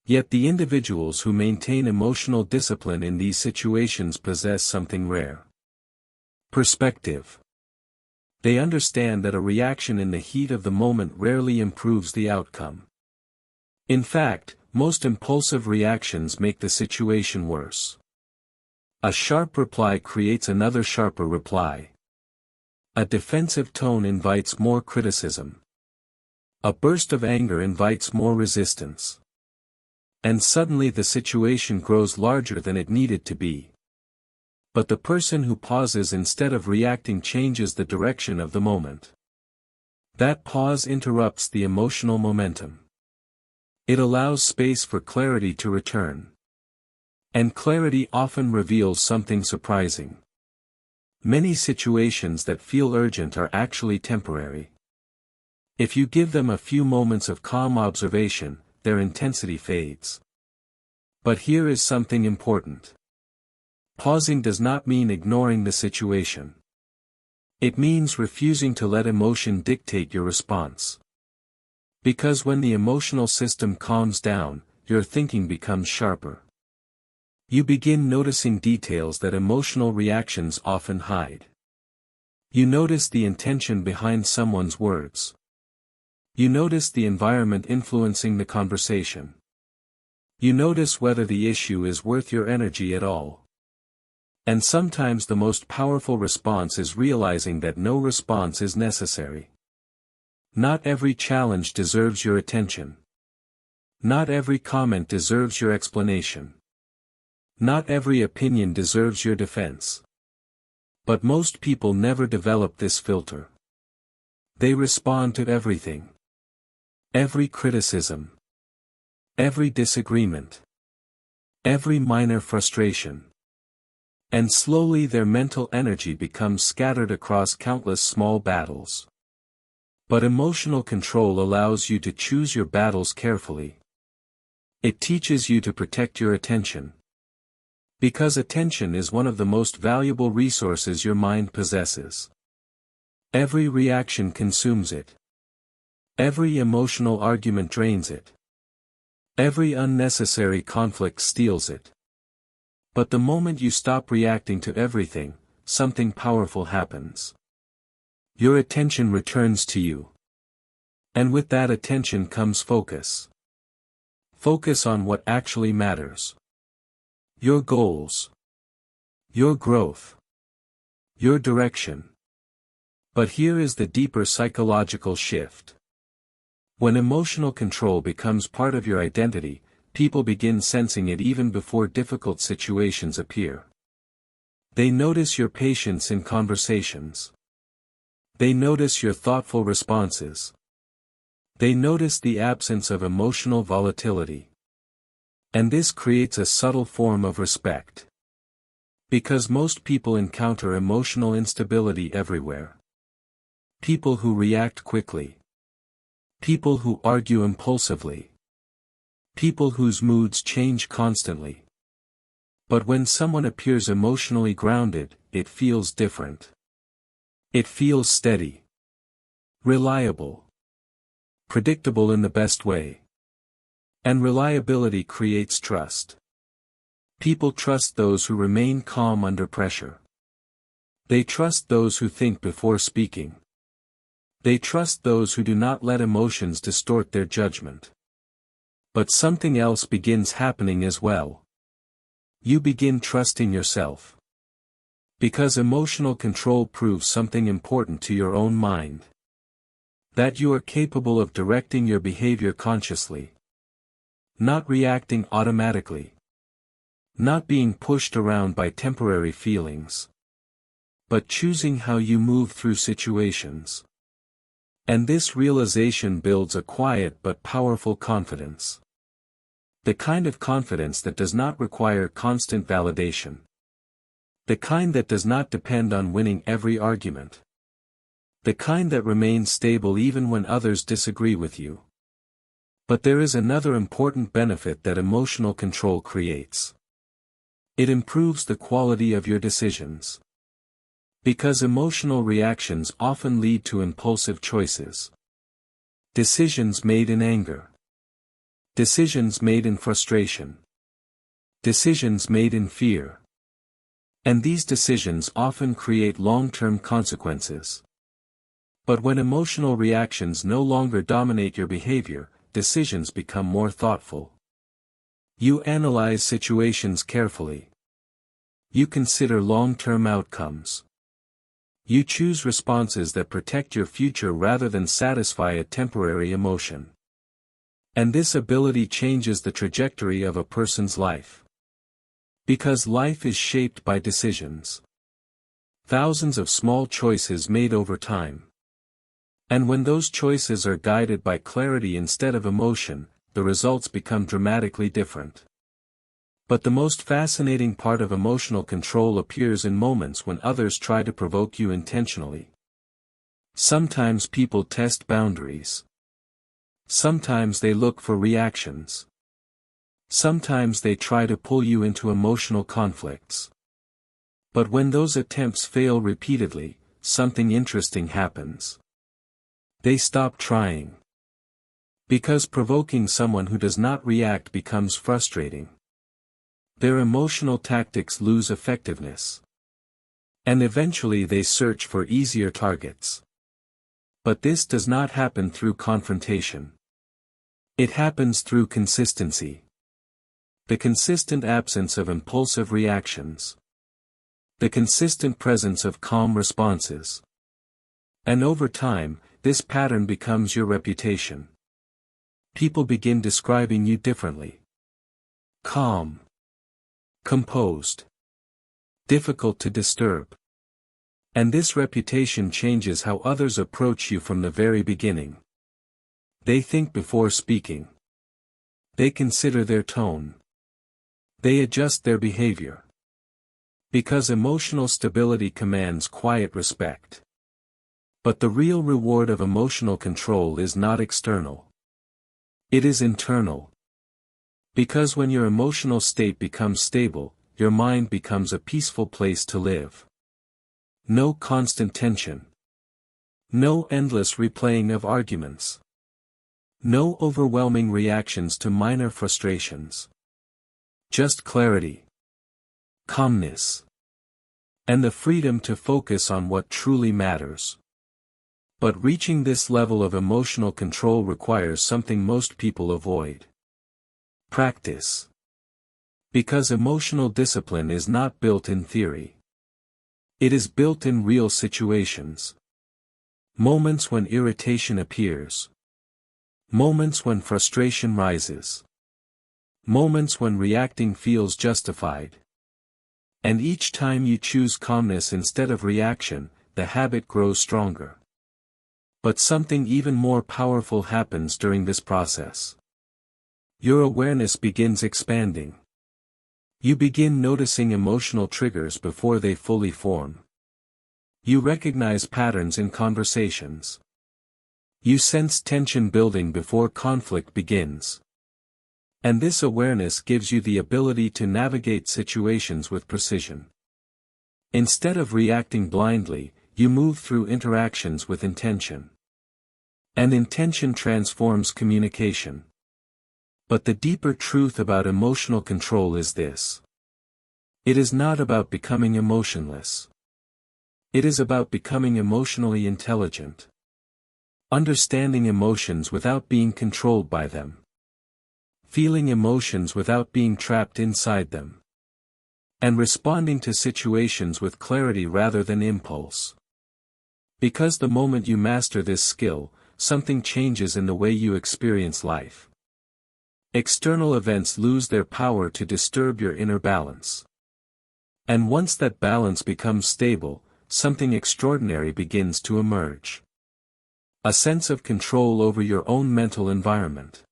Yet the individuals who maintain emotional discipline in these situations possess something rare. Perspective. They understand that a reaction in the heat of the moment rarely improves the outcome. In fact, most impulsive reactions make the situation worse. A sharp reply creates another sharper reply. A defensive tone invites more criticism. A burst of anger invites more resistance. And suddenly the situation grows larger than it needed to be. But the person who pauses instead of reacting changes the direction of the moment. That pause interrupts the emotional momentum. It allows space for clarity to return. And clarity often reveals something surprising. Many situations that feel urgent are actually temporary. If you give them a few moments of calm observation, their intensity fades. But here is something important. Pausing does not mean ignoring the situation. It means refusing to let emotion dictate your response. Because when the emotional system calms down, your thinking becomes sharper. You begin noticing details that emotional reactions often hide. You notice the intention behind someone's words. You notice the environment influencing the conversation. You notice whether the issue is worth your energy at all. And sometimes the most powerful response is realizing that no response is necessary. Not every challenge deserves your attention. Not every comment deserves your explanation. Not every opinion deserves your defense. But most people never develop this filter. They respond to everything. Every criticism. Every disagreement. Every minor frustration. And slowly their mental energy becomes scattered across countless small battles. But emotional control allows you to choose your battles carefully. It teaches you to protect your attention. Because attention is one of the most valuable resources your mind possesses. Every reaction consumes it. Every emotional argument drains it. Every unnecessary conflict steals it. But the moment you stop reacting to everything, something powerful happens. Your attention returns to you. And with that attention comes focus. Focus on what actually matters. Your goals. Your growth. Your direction. But here is the deeper psychological shift. When emotional control becomes part of your identity, people begin sensing it even before difficult situations appear. They notice your patience in conversations. They notice your thoughtful responses. They notice the absence of emotional volatility. And this creates a subtle form of respect. Because most people encounter emotional instability everywhere. People who react quickly. People who argue impulsively. People whose moods change constantly. But when someone appears emotionally grounded, it feels different. It feels steady. Reliable. Predictable in the best way. And reliability creates trust. People trust those who remain calm under pressure. They trust those who think before speaking. They trust those who do not let emotions distort their judgment. But something else begins happening as well. You begin trusting yourself. Because emotional control proves something important to your own mind. That you are capable of directing your behavior consciously. Not reacting automatically. Not being pushed around by temporary feelings. But choosing how you move through situations. And this realization builds a quiet but powerful confidence. The kind of confidence that does not require constant validation. The kind that does not depend on winning every argument. The kind that remains stable even when others disagree with you. But there is another important benefit that emotional control creates. It improves the quality of your decisions. Because emotional reactions often lead to impulsive choices. Decisions made in anger. Decisions made in frustration. Decisions made in fear. And these decisions often create long-term consequences. But when emotional reactions no longer dominate your behavior, decisions become more thoughtful. You analyze situations carefully. You consider long-term outcomes. You choose responses that protect your future rather than satisfy a temporary emotion. And this ability changes the trajectory of a person's life. Because life is shaped by decisions. Thousands of small choices made over time. And when those choices are guided by clarity instead of emotion, the results become dramatically different. But the most fascinating part of emotional control appears in moments when others try to provoke you intentionally. Sometimes people test boundaries. Sometimes they look for reactions. Sometimes they try to pull you into emotional conflicts. But when those attempts fail repeatedly, something interesting happens. They stop trying. Because provoking someone who does not react becomes frustrating. Their emotional tactics lose effectiveness. And eventually they search for easier targets. But this does not happen through confrontation. It happens through consistency. The consistent absence of impulsive reactions. The consistent presence of calm responses. And over time, this pattern becomes your reputation. People begin describing you differently. Calm. Composed. Difficult to disturb. And this reputation changes how others approach you from the very beginning. They think before speaking. They consider their tone. They adjust their behavior. Because emotional stability commands quiet respect. But the real reward of emotional control is not external. It is internal. Because when your emotional state becomes stable, your mind becomes a peaceful place to live. No constant tension. No endless replaying of arguments. No overwhelming reactions to minor frustrations. Just clarity. Calmness. And the freedom to focus on what truly matters. But reaching this level of emotional control requires something most people avoid. Practice. Because emotional discipline is not built in theory. It is built in real situations. Moments when irritation appears. Moments when frustration rises. Moments when reacting feels justified. And each time you choose calmness instead of reaction, the habit grows stronger. But something even more powerful happens during this process. Your awareness begins expanding. You begin noticing emotional triggers before they fully form. You recognize patterns in conversations. You sense tension building before conflict begins. And this awareness gives you the ability to navigate situations with precision. Instead of reacting blindly, you move through interactions with intention. And intention transforms communication. But the deeper truth about emotional control is this. It is not about becoming emotionless. It is about becoming emotionally intelligent. Understanding emotions without being controlled by them. Feeling emotions without being trapped inside them. And responding to situations with clarity rather than impulse. Because the moment you master this skill, something changes in the way you experience life. External events lose their power to disturb your inner balance. And once that balance becomes stable, something extraordinary begins to emerge. A sense of control over your own mental environment.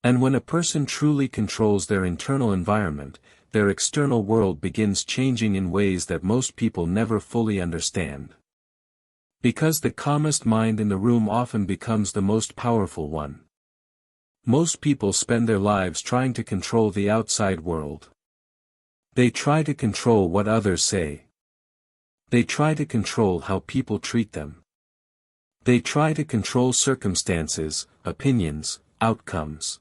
And when a person truly controls their internal environment, their external world begins changing in ways that most people never fully understand. Because the calmest mind in the room often becomes the most powerful one. Most people spend their lives trying to control the outside world. They try to control what others say. They try to control how people treat them. They try to control circumstances, opinions, outcomes.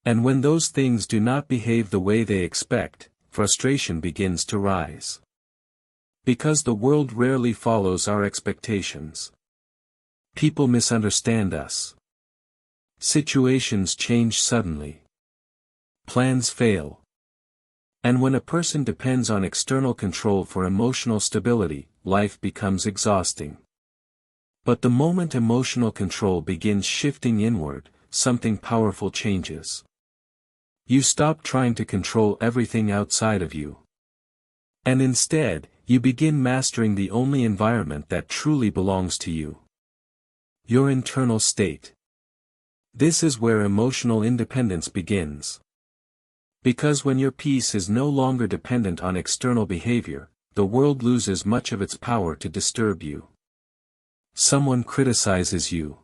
And when those things do not behave the way they expect, frustration begins to rise. Because the world rarely follows our expectations. People misunderstand us. Situations change suddenly. Plans fail. And when a person depends on external control for emotional stability, life becomes exhausting. But the moment emotional control begins shifting inward, something powerful changes. You stop trying to control everything outside of you. And instead, you begin mastering the only environment that truly belongs to you. Your internal state. This is where emotional independence begins. Because when your peace is no longer dependent on external behavior, the world loses much of its power to disturb you. Someone criticizes you.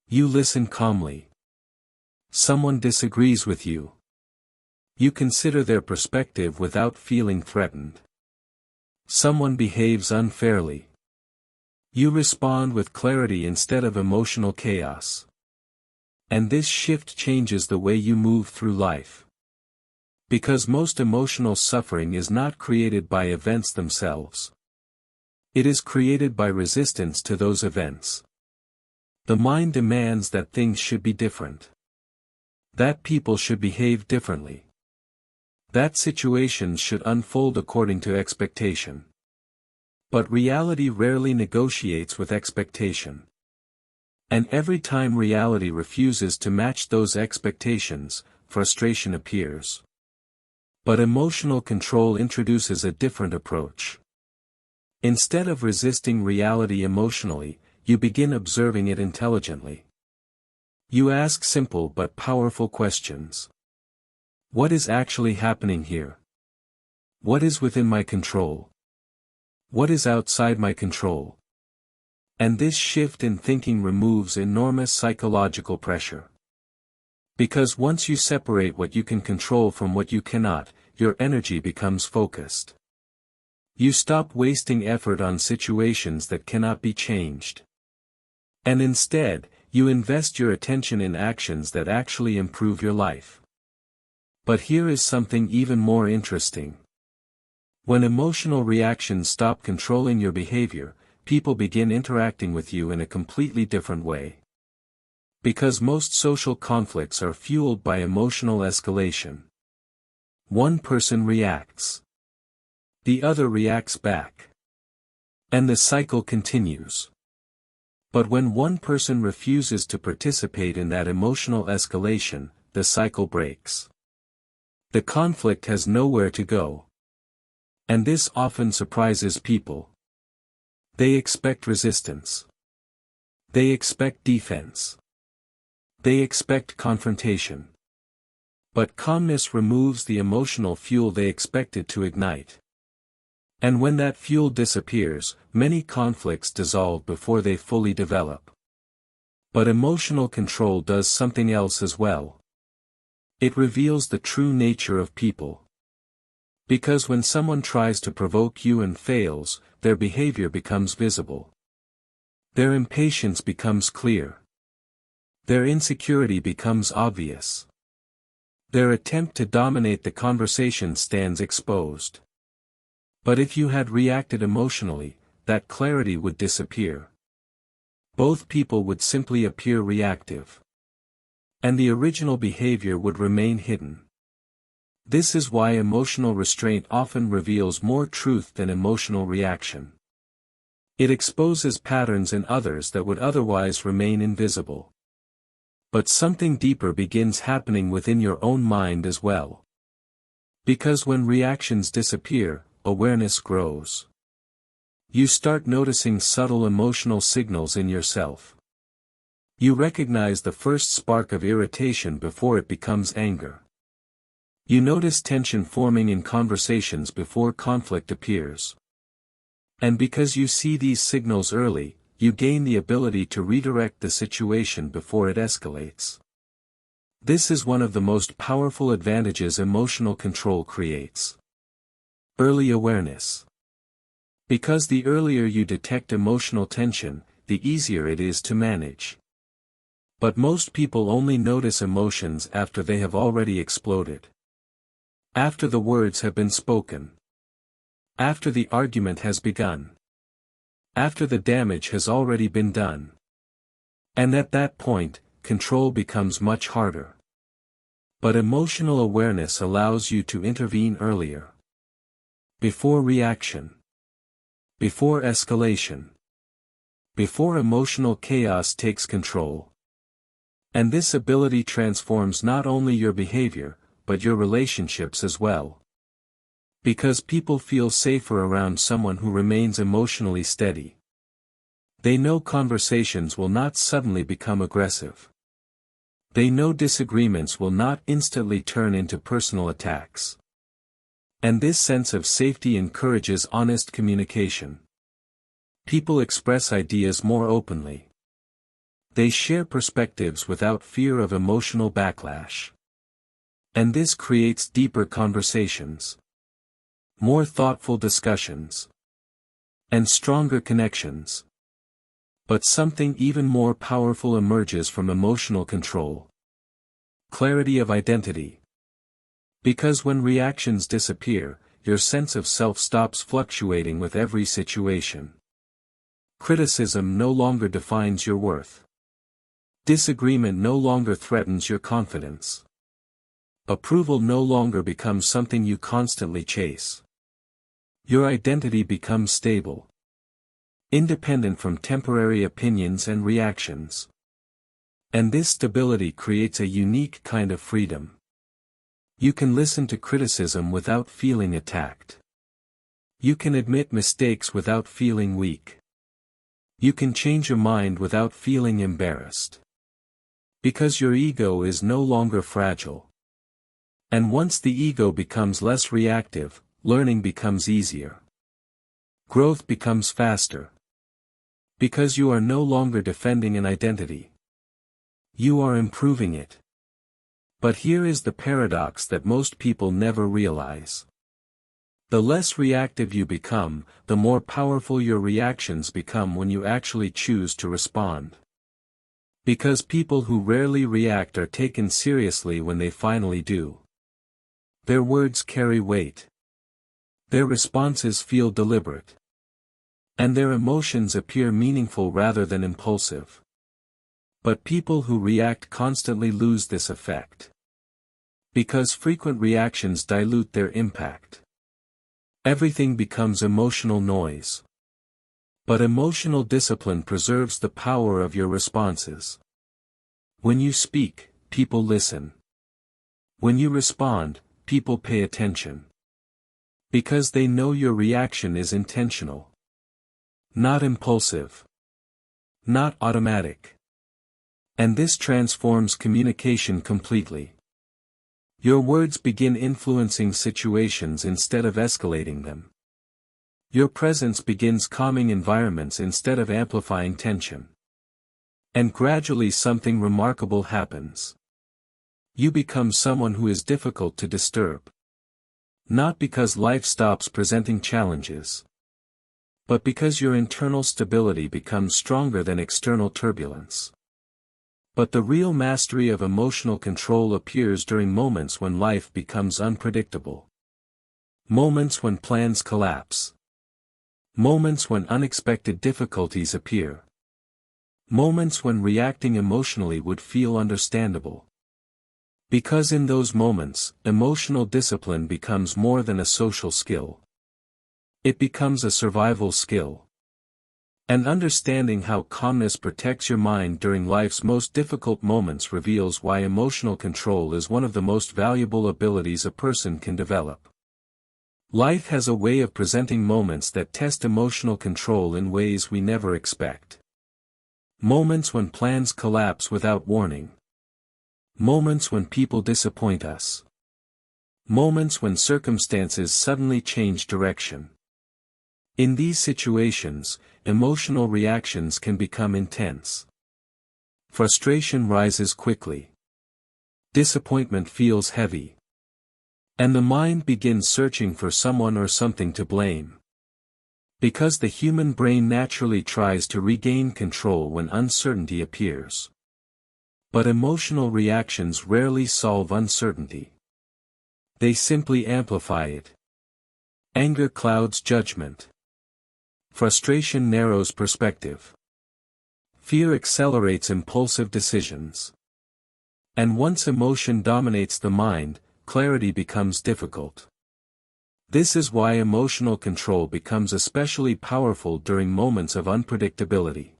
You listen calmly. Someone disagrees with you. You consider their perspective without feeling threatened. Someone behaves unfairly. You respond with clarity instead of emotional chaos. And this shift changes the way you move through life. Because most emotional suffering is not created by events themselves. It is created by resistance to those events. The mind demands that things should be different. That people should behave differently. That situations should unfold according to expectation. But reality rarely negotiates with expectation. And every time reality refuses to match those expectations, frustration appears. But emotional control introduces a different approach. Instead of resisting reality emotionally, you begin observing it intelligently. You ask simple but powerful questions. What is actually happening here? What is within my control? What is outside my control? And this shift in thinking removes enormous psychological pressure. Because once you separate what you can control from what you cannot, your energy becomes focused. You stop wasting effort on situations that cannot be changed. And instead, you invest your attention in actions that actually improve your life. But here is something even more interesting. When emotional reactions stop controlling your behavior, people begin interacting with you in a completely different way. Because most social conflicts are fueled by emotional escalation. One person reacts. The other reacts back. And the cycle continues. But when one person refuses to participate in that emotional escalation, the cycle breaks. The conflict has nowhere to go. And this often surprises people. They expect resistance. They expect defense. They expect confrontation. But calmness removes the emotional fuel they expected to ignite. And when that fuel disappears, many conflicts dissolve before they fully develop. But emotional control does something else as well. It reveals the true nature of people. Because when someone tries to provoke you and fails, their behavior becomes visible. Their impatience becomes clear. Their insecurity becomes obvious. Their attempt to dominate the conversation stands exposed. But if you had reacted emotionally, that clarity would disappear. Both people would simply appear reactive. And the original behavior would remain hidden. This is why emotional restraint often reveals more truth than emotional reaction. It exposes patterns in others that would otherwise remain invisible. But something deeper begins happening within your own mind as well. Because when reactions disappear, awareness grows. You start noticing subtle emotional signals in yourself. You recognize the first spark of irritation before it becomes anger. You notice tension forming in conversations before conflict appears. And because you see these signals early, you gain the ability to redirect the situation before it escalates. This is one of the most powerful advantages emotional control creates. Early awareness. Because the earlier you detect emotional tension, the easier it is to manage. But most people only notice emotions after they have already exploded. After the words have been spoken. After the argument has begun. After the damage has already been done. And at that point, control becomes much harder. But emotional awareness allows you to intervene earlier. Before reaction. Before escalation. Before emotional chaos takes control. And this ability transforms not only your behavior, but your relationships as well. Because people feel safer around someone who remains emotionally steady. They know conversations will not suddenly become aggressive. They know disagreements will not instantly turn into personal attacks. And this sense of safety encourages honest communication. People express ideas more openly. They share perspectives without fear of emotional backlash. And this creates deeper conversations. More thoughtful discussions. And stronger connections. But something even more powerful emerges from emotional control. Clarity of identity. Because when reactions disappear, your sense of self stops fluctuating with every situation. Criticism no longer defines your worth. Disagreement no longer threatens your confidence. Approval no longer becomes something you constantly chase. Your identity becomes stable. Independent from temporary opinions and reactions. And this stability creates a unique kind of freedom. You can listen to criticism without feeling attacked. You can admit mistakes without feeling weak. You can change your mind without feeling embarrassed. Because your ego is no longer fragile. And once the ego becomes less reactive, learning becomes easier. Growth becomes faster. Because you are no longer defending an identity. You are improving it. But here is the paradox that most people never realize. The less reactive you become, the more powerful your reactions become when you actually choose to respond. Because people who rarely react are taken seriously when they finally do. Their words carry weight. Their responses feel deliberate. And their emotions appear meaningful rather than impulsive. But people who react constantly lose this effect. Because frequent reactions dilute their impact. Everything becomes emotional noise. But emotional discipline preserves the power of your responses. When you speak, people listen. When you respond, people pay attention. Because they know your reaction is intentional. Not impulsive. Not automatic. And this transforms communication completely. Your words begin influencing situations instead of escalating them. Your presence begins calming environments instead of amplifying tension. And gradually something remarkable happens. You become someone who is difficult to disturb. Not because life stops presenting challenges. But because your internal stability becomes stronger than external turbulence. But the real mastery of emotional control appears during moments when life becomes unpredictable. Moments when plans collapse. Moments when unexpected difficulties appear. Moments when reacting emotionally would feel understandable. Because in those moments, emotional discipline becomes more than a social skill. It becomes a survival skill. And understanding how calmness protects your mind during life's most difficult moments reveals why emotional control is one of the most valuable abilities a person can develop. Life has a way of presenting moments that test emotional control in ways we never expect. Moments when plans collapse without warning. Moments when people disappoint us. Moments when circumstances suddenly change direction. In these situations, emotional reactions can become intense. Frustration rises quickly. Disappointment feels heavy. And the mind begins searching for someone or something to blame. Because the human brain naturally tries to regain control when uncertainty appears. But emotional reactions rarely solve uncertainty. They simply amplify it. Anger clouds judgment. Frustration narrows perspective. Fear accelerates impulsive decisions. And once emotion dominates the mind, clarity becomes difficult. This is why emotional control becomes especially powerful during moments of unpredictability.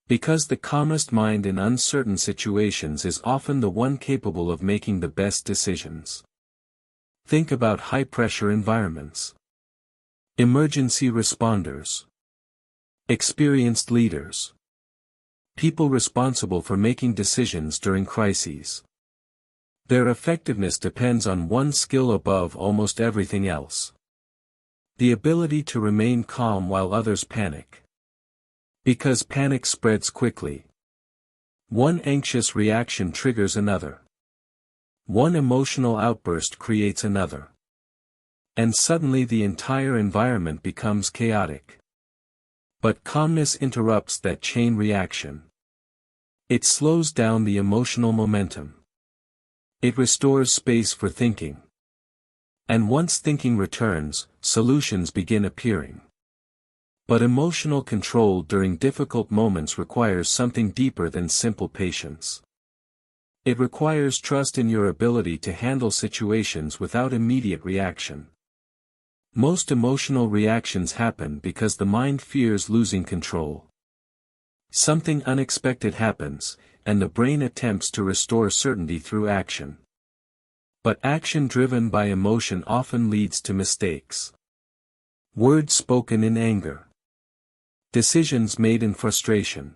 Because the calmest mind in uncertain situations is often the one capable of making the best decisions. Think about high-pressure environments. Emergency responders. Experienced leaders. People responsible for making decisions during crises. Their effectiveness depends on one skill above almost everything else. The ability to remain calm while others panic. Because panic spreads quickly. One anxious reaction triggers another. One emotional outburst creates another. And suddenly the entire environment becomes chaotic. But calmness interrupts that chain reaction. It slows down the emotional momentum. It restores space for thinking. And once thinking returns, solutions begin appearing. But emotional control during difficult moments requires something deeper than simple patience. It requires trust in your ability to handle situations without immediate reaction. Most emotional reactions happen because the mind fears losing control. Something unexpected happens, and the brain attempts to restore certainty through action. But action driven by emotion often leads to mistakes. Words spoken in anger. Decisions made in frustration.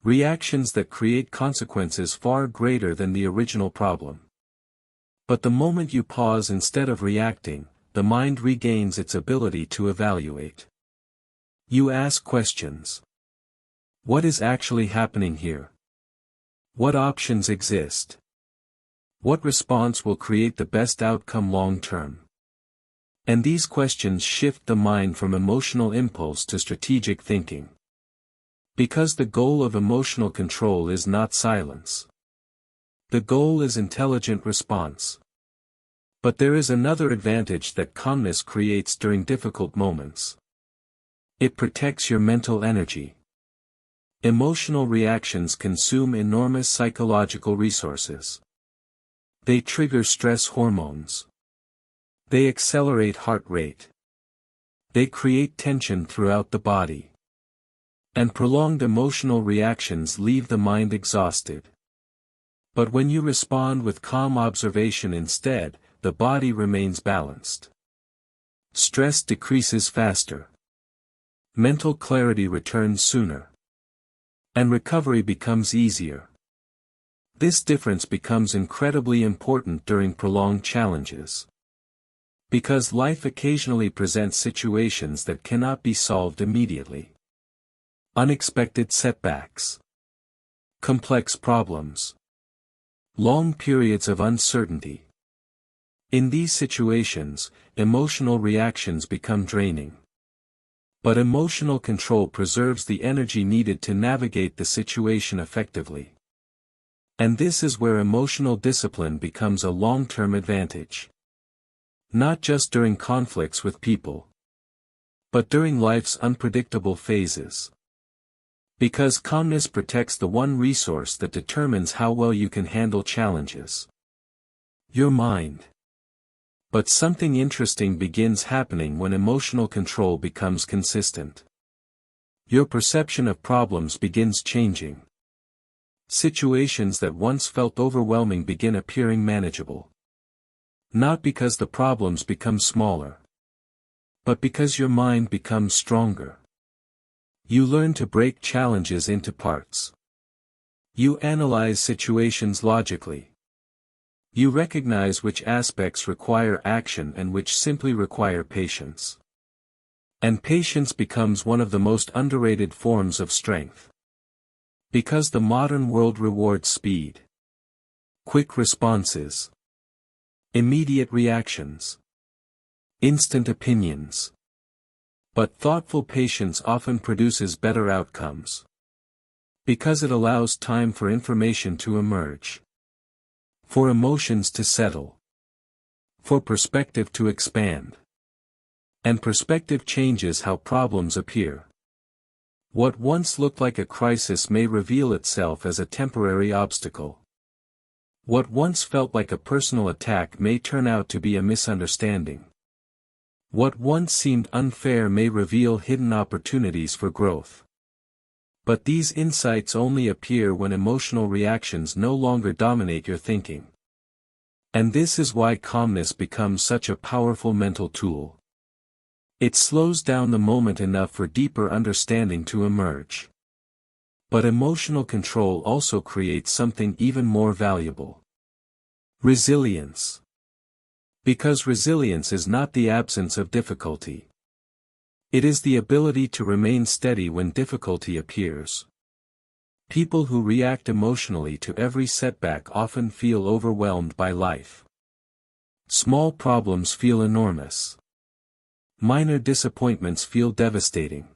Reactions that create consequences far greater than the original problem. But the moment you pause instead of reacting, the mind regains its ability to evaluate. You ask questions. What is actually happening here? What options exist? What response will create the best outcome long term? And these questions shift the mind from emotional impulse to strategic thinking. Because the goal of emotional control is not silence. The goal is intelligent response. But there is another advantage that calmness creates during difficult moments. It protects your mental energy. Emotional reactions consume enormous psychological resources. They trigger stress hormones. They accelerate heart rate. They create tension throughout the body. And prolonged emotional reactions leave the mind exhausted. But when you respond with calm observation instead, the body remains balanced. Stress decreases faster. Mental clarity returns sooner. And recovery becomes easier. This difference becomes incredibly important during prolonged challenges. Because life occasionally presents situations that cannot be solved immediately. Unexpected setbacks. Complex problems. Long periods of uncertainty. In these situations, emotional reactions become draining. But emotional control preserves the energy needed to navigate the situation effectively. And this is where emotional discipline becomes a long-term advantage. Not just during conflicts with people, but during life's unpredictable phases. Because calmness protects the one resource that determines how well you can handle challenges. Your mind. But something interesting begins happening when emotional control becomes consistent. Your perception of problems begins changing. Situations that once felt overwhelming begin appearing manageable. Not because the problems become smaller, but because your mind becomes stronger. You learn to break challenges into parts. You analyze situations logically. You recognize which aspects require action and which simply require patience. And patience becomes one of the most underrated forms of strength. Because the modern world rewards speed. Quick responses. Immediate reactions. Instant opinions. But thoughtful patience often produces better outcomes. Because it allows time for information to emerge. For emotions to settle. For perspective to expand. And perspective changes how problems appear. What once looked like a crisis may reveal itself as a temporary obstacle. What once felt like a personal attack may turn out to be a misunderstanding. What once seemed unfair may reveal hidden opportunities for growth. But these insights only appear when emotional reactions no longer dominate your thinking. And this is why calmness becomes such a powerful mental tool. It slows down the moment enough for deeper understanding to emerge. But emotional control also creates something even more valuable. Resilience. Because resilience is not the absence of difficulty. It is the ability to remain steady when difficulty appears. People who react emotionally to every setback often feel overwhelmed by life. Small problems feel enormous. Minor disappointments feel devastating.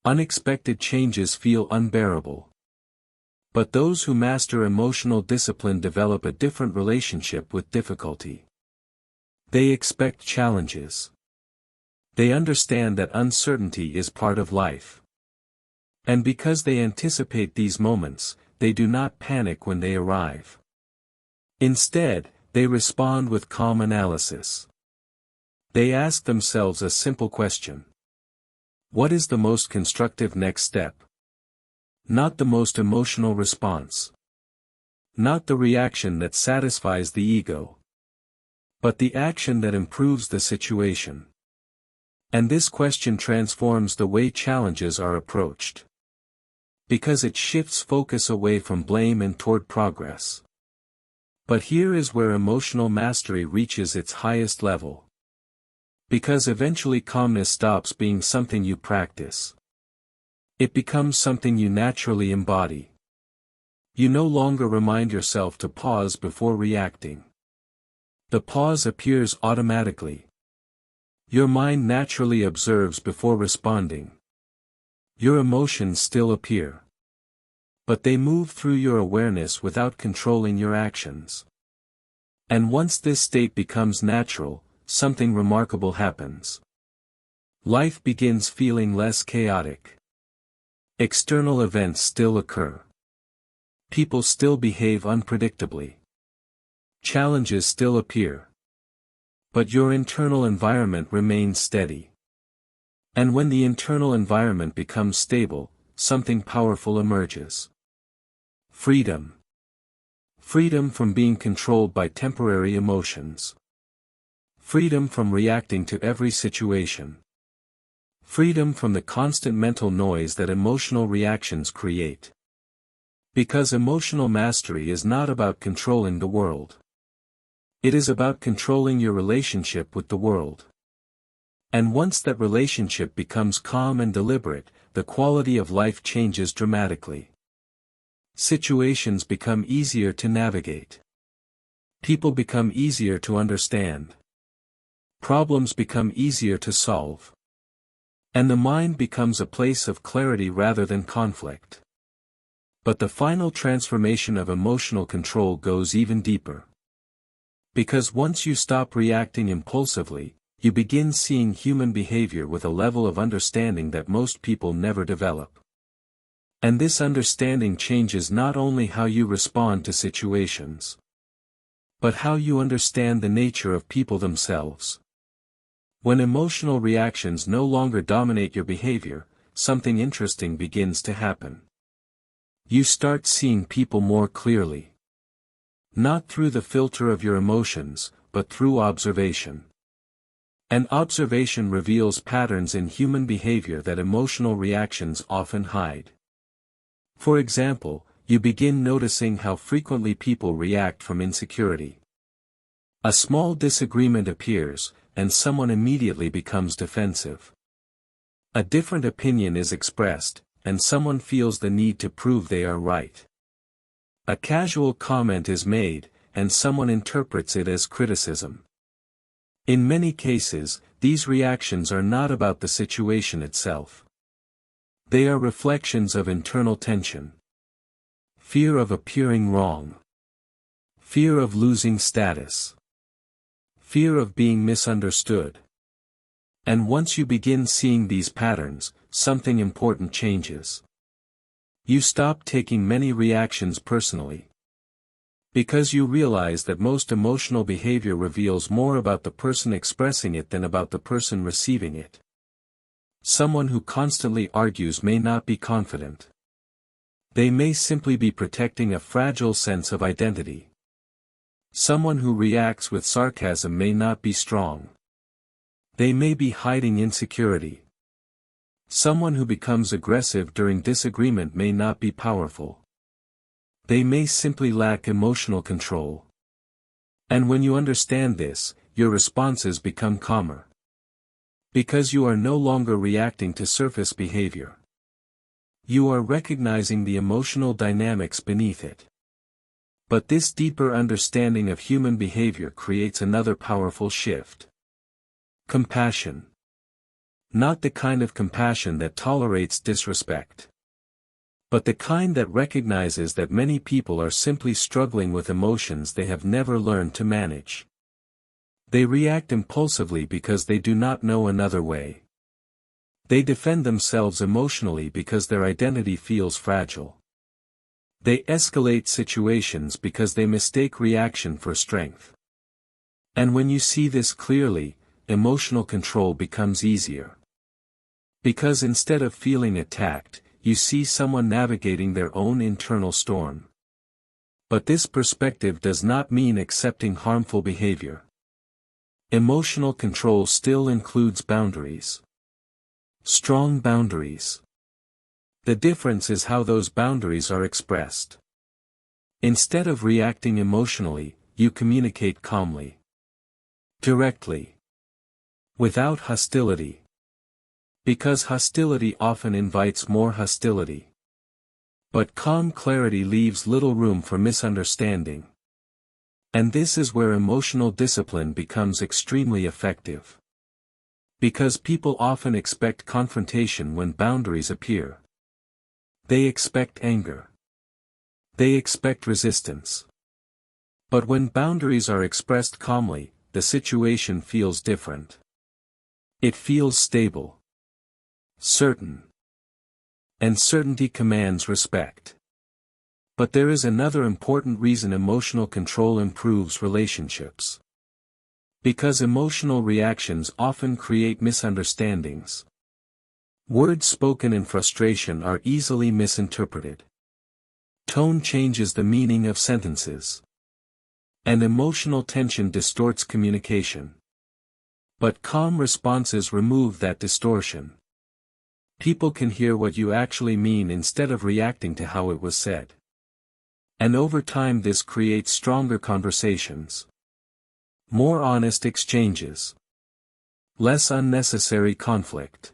Unexpected changes feel unbearable. But those who master emotional discipline develop a different relationship with difficulty. They expect challenges. They understand that uncertainty is part of life. And because they anticipate these moments, they do not panic when they arrive. Instead, they respond with calm analysis. They ask themselves a simple question. What is the most constructive next step? Not the most emotional response. Not the reaction that satisfies the ego. But the action that improves the situation. And this question transforms the way challenges are approached. Because it shifts focus away from blame and toward progress. But here is where emotional mastery reaches its highest level. Because eventually calmness stops being something you practice. It becomes something you naturally embody. You no longer remind yourself to pause before reacting. The pause appears automatically. Your mind naturally observes before responding. Your emotions still appear. But they move through your awareness without controlling your actions. And once this state becomes natural, something remarkable happens. Life begins feeling less chaotic. External events still occur. People still behave unpredictably. Challenges still appear. But your internal environment remains steady. And when the internal environment becomes stable, something powerful emerges. Freedom. Freedom from being controlled by temporary emotions. Freedom from reacting to every situation. Freedom from the constant mental noise that emotional reactions create. Because emotional mastery is not about controlling the world. It is about controlling your relationship with the world. And once that relationship becomes calm and deliberate, the quality of life changes dramatically. Situations become easier to navigate. People become easier to understand. Problems become easier to solve. And the mind becomes a place of clarity rather than conflict. But the final transformation of emotional control goes even deeper. Because once you stop reacting impulsively, you begin seeing human behavior with a level of understanding that most people never develop. And this understanding changes not only how you respond to situations, but how you understand the nature of people themselves. When emotional reactions no longer dominate your behavior, something interesting begins to happen. You start seeing people more clearly. Not through the filter of your emotions, but through observation. And observation reveals patterns in human behavior that emotional reactions often hide. For example, you begin noticing how frequently people react from insecurity. A small disagreement appears, and someone immediately becomes defensive. A different opinion is expressed, and someone feels the need to prove they are right. A casual comment is made, and someone interprets it as criticism. In many cases, these reactions are not about the situation itself. They are reflections of internal tension. Fear of appearing wrong. Fear of losing status. Fear of being misunderstood. And once you begin seeing these patterns, something important changes. You stop taking many reactions personally. Because you realize that most emotional behavior reveals more about the person expressing it than about the person receiving it. Someone who constantly argues may not be confident. They may simply be protecting a fragile sense of identity. Someone who reacts with sarcasm may not be strong. They may be hiding insecurity. Someone who becomes aggressive during disagreement may not be powerful. They may simply lack emotional control. And when you understand this, your responses become calmer. Because you are no longer reacting to surface behavior. You are recognizing the emotional dynamics beneath it. But this deeper understanding of human behavior creates another powerful shift. Compassion. Not the kind of compassion that tolerates disrespect. But the kind that recognizes that many people are simply struggling with emotions they have never learned to manage. They react impulsively because they do not know another way. They defend themselves emotionally because their identity feels fragile. They escalate situations because they mistake reaction for strength. And when you see this clearly, emotional control becomes easier. Because instead of feeling attacked, you see someone navigating their own internal storm. But this perspective does not mean accepting harmful behavior. Emotional control still includes boundaries. Strong boundaries. The difference is how those boundaries are expressed. Instead of reacting emotionally, you communicate calmly. Directly. Without hostility. Because hostility often invites more hostility. But calm clarity leaves little room for misunderstanding. And this is where emotional discipline becomes extremely effective. Because people often expect confrontation when boundaries appear. They expect anger. They expect resistance. But when boundaries are expressed calmly, the situation feels different. It feels stable. Certain. And certainty commands respect. But there is another important reason emotional control improves relationships. Because emotional reactions often create misunderstandings. Words spoken in frustration are easily misinterpreted. Tone changes the meaning of sentences. And emotional tension distorts communication. But calm responses remove that distortion. People can hear what you actually mean instead of reacting to how it was said. And over time this creates stronger conversations. More honest exchanges. Less unnecessary conflict.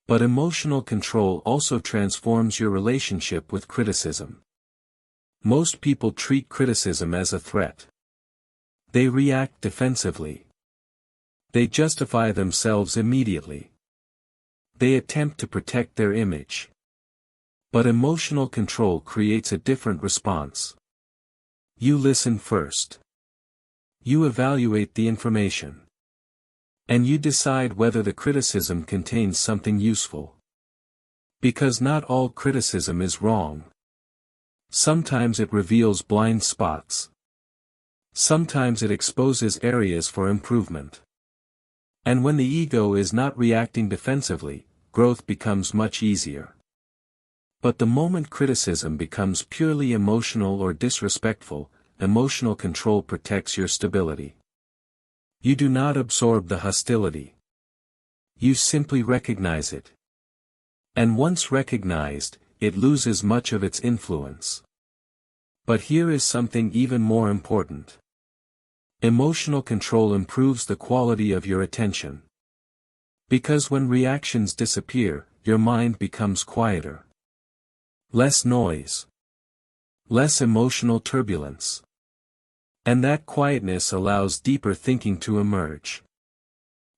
But emotional control also transforms your relationship with criticism. Most people treat criticism as a threat. They react defensively. They justify themselves immediately. They attempt to protect their image. But emotional control creates a different response. You listen first. You evaluate the information. And you decide whether the criticism contains something useful. Because not all criticism is wrong. Sometimes it reveals blind spots. Sometimes it exposes areas for improvement. And when the ego is not reacting defensively, growth becomes much easier. But the moment criticism becomes purely emotional or disrespectful, emotional control protects your stability. You do not absorb the hostility. You simply recognize it. And once recognized, it loses much of its influence. But here is something even more important. Emotional control improves the quality of your attention. Because when reactions disappear, your mind becomes quieter. Less noise. Less emotional turbulence. And that quietness allows deeper thinking to emerge.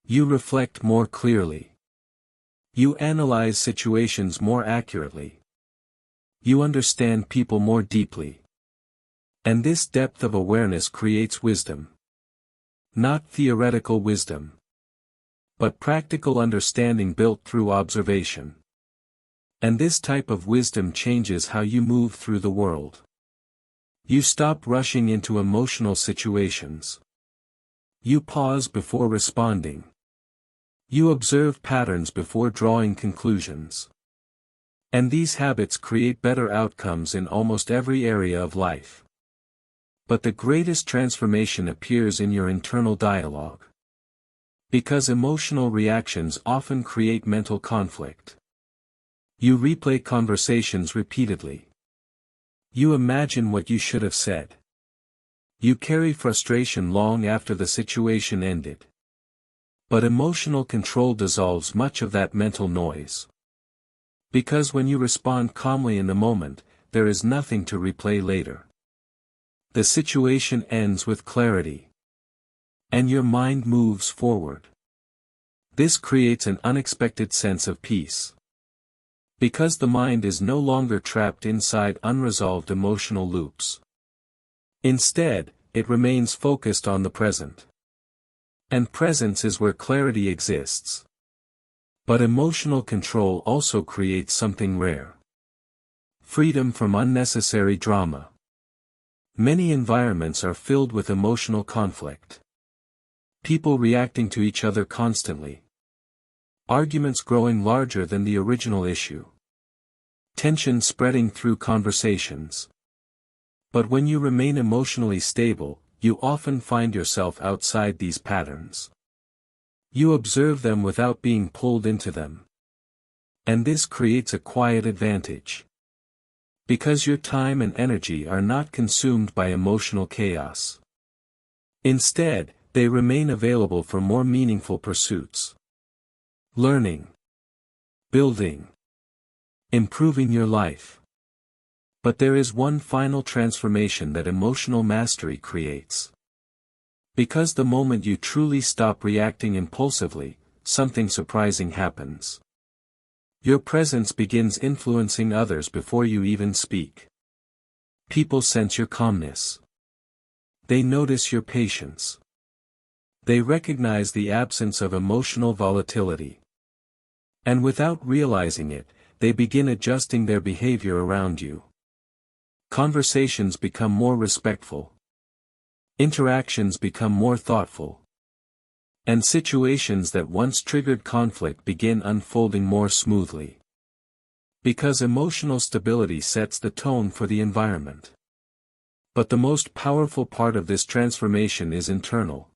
You reflect more clearly. You analyze situations more accurately. You understand people more deeply. And this depth of awareness creates wisdom. Not theoretical wisdom, but practical understanding built through observation. And this type of wisdom changes how you move through the world. You stop rushing into emotional situations. You pause before responding. You observe patterns before drawing conclusions. And these habits create better outcomes in almost every area of life. But the greatest transformation appears in your internal dialogue. Because emotional reactions often create mental conflict. You replay conversations repeatedly. You imagine what you should have said. You carry frustration long after the situation ended. But emotional control dissolves much of that mental noise. Because when you respond calmly in the moment, there is nothing to replay later. The situation ends with clarity. And your mind moves forward. This creates an unexpected sense of peace. Because the mind is no longer trapped inside unresolved emotional loops. Instead, it remains focused on the present. And presence is where clarity exists. But emotional control also creates something rare. Freedom from unnecessary drama. Many environments are filled with emotional conflict. People reacting to each other constantly. Arguments growing larger than the original issue. Tension spreading through conversations. But when you remain emotionally stable, you often find yourself outside these patterns. You observe them without being pulled into them. And this creates a quiet advantage. Because your time and energy are not consumed by emotional chaos. Instead, they remain available for more meaningful pursuits. Learning. Building. Improving your life. But there is one final transformation that emotional mastery creates. Because the moment you truly stop reacting impulsively, something surprising happens. Your presence begins influencing others before you even speak. People sense your calmness. They notice your patience. They recognize the absence of emotional volatility. And without realizing it, they begin adjusting their behavior around you. Conversations become more respectful. Interactions become more thoughtful. And situations that once triggered conflict begin unfolding more smoothly. Because emotional stability sets the tone for the environment. But the most powerful part of this transformation is internal.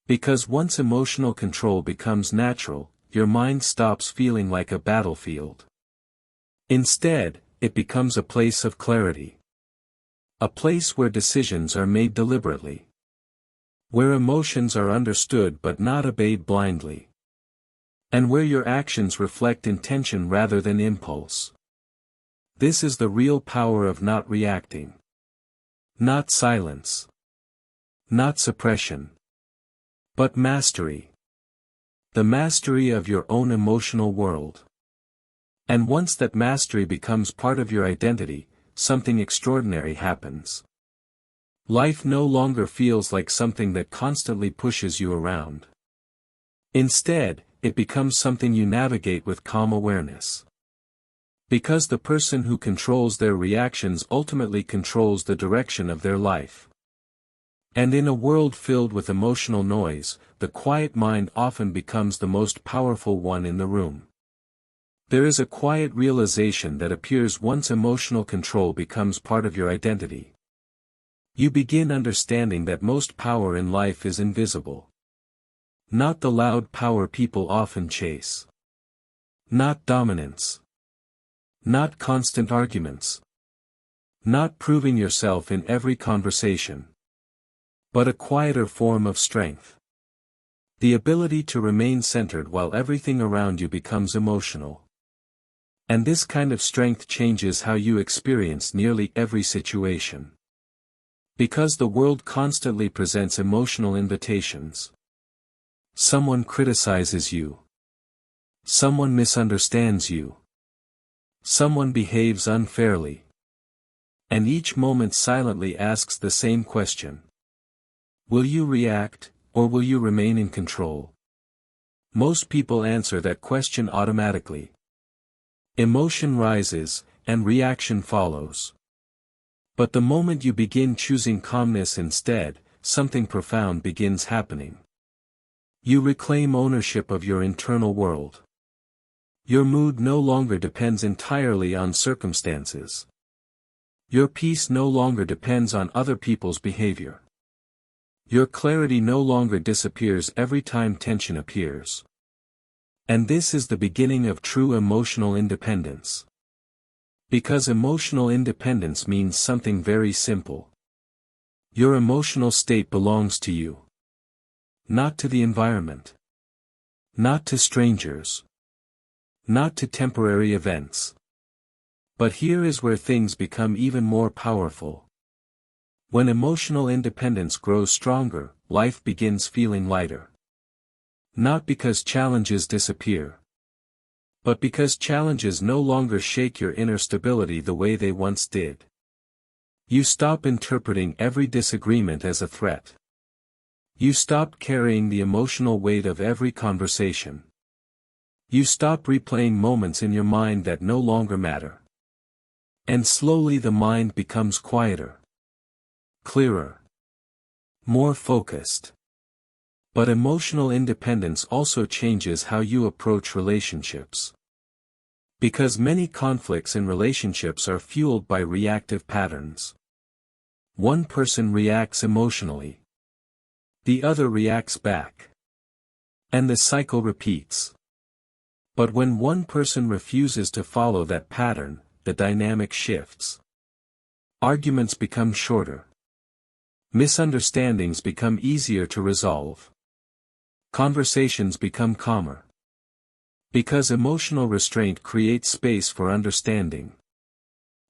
Because once emotional control becomes natural, your mind stops feeling like a battlefield. Instead, it becomes a place of clarity. A place where decisions are made deliberately. Where emotions are understood but not obeyed blindly. And where your actions reflect intention rather than impulse. This is the real power of not reacting. Not silence. Not suppression. But mastery. The mastery of your own emotional world. And once that mastery becomes part of your identity, something extraordinary happens. Life no longer feels like something that constantly pushes you around. Instead, it becomes something you navigate with calm awareness. Because the person who controls their reactions ultimately controls the direction of their life. And in a world filled with emotional noise, the quiet mind often becomes the most powerful one in the room. There is a quiet realization that appears once emotional control becomes part of your identity. You begin understanding that most power in life is invisible. Not the loud power people often chase. Not dominance. Not constant arguments. Not proving yourself in every conversation. But a quieter form of strength. The ability to remain centered while everything around you becomes emotional. And this kind of strength changes how you experience nearly every situation. Because the world constantly presents emotional invitations. Someone criticizes you. Someone misunderstands you. Someone behaves unfairly. And each moment silently asks the same question. Will you react, or will you remain in control? Most people answer that question automatically. Emotion rises, and reaction follows. But the moment you begin choosing calmness instead, something profound begins happening. You reclaim ownership of your internal world. Your mood no longer depends entirely on circumstances. Your peace no longer depends on other people's behavior. Your clarity no longer disappears every time tension appears. And this is the beginning of true emotional independence. Because emotional independence means something very simple. Your emotional state belongs to you. Not to the environment. Not to strangers. Not to temporary events. But here is where things become even more powerful. When emotional independence grows stronger, life begins feeling lighter. Not because challenges disappear. But because challenges no longer shake your inner stability the way they once did. You stop interpreting every disagreement as a threat. You stop carrying the emotional weight of every conversation. You stop replaying moments in your mind that no longer matter. And slowly the mind becomes quieter. Clearer. More focused. But emotional independence also changes how you approach relationships. Because many conflicts in relationships are fueled by reactive patterns. One person reacts emotionally. The other reacts back. And the cycle repeats. But when one person refuses to follow that pattern, the dynamic shifts. Arguments become shorter. Misunderstandings become easier to resolve. Conversations become calmer. Because emotional restraint creates space for understanding.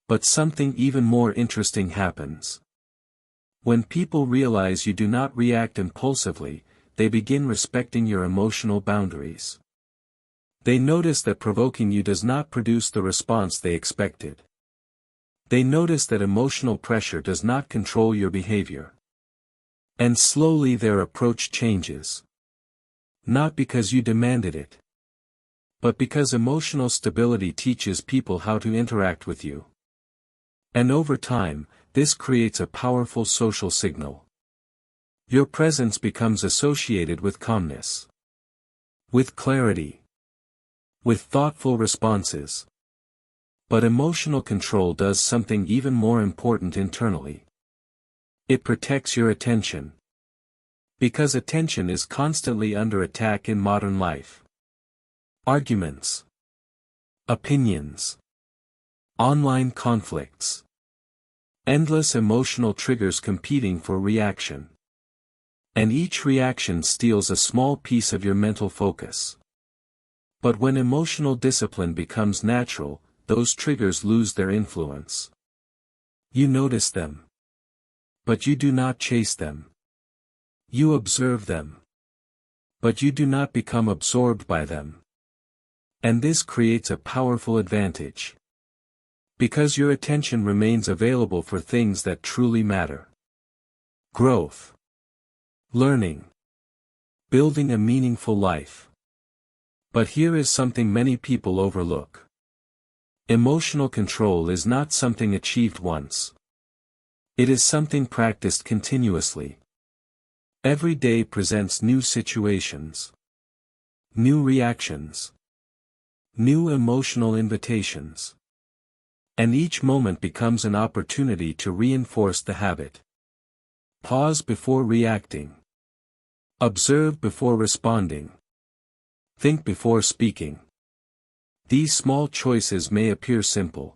But something even more interesting happens. When people realize you do not react impulsively, they begin respecting your emotional boundaries. They notice that provoking you does not produce the response they expected. They notice that emotional pressure does not control your behavior. And slowly their approach changes. Not because you demanded it. But because emotional stability teaches people how to interact with you. And over time, this creates a powerful social signal. Your presence becomes associated with calmness. With clarity. With thoughtful responses. But emotional control does something even more important internally. It protects your attention. Because attention is constantly under attack in modern life. Arguments. Opinions. Online conflicts. Endless emotional triggers competing for reaction. And each reaction steals a small piece of your mental focus. But when emotional discipline becomes natural, those triggers lose their influence. You notice them. But you do not chase them. You observe them. But you do not become absorbed by them. And this creates a powerful advantage. Because your attention remains available for things that truly matter. Growth. Learning. Building a meaningful life. But here is something many people overlook. Emotional control is not something achieved once. It is something practiced continuously. Every day presents new situations. New reactions. New emotional invitations. And each moment becomes an opportunity to reinforce the habit. Pause before reacting. Observe before responding. Think before speaking. These small choices may appear simple,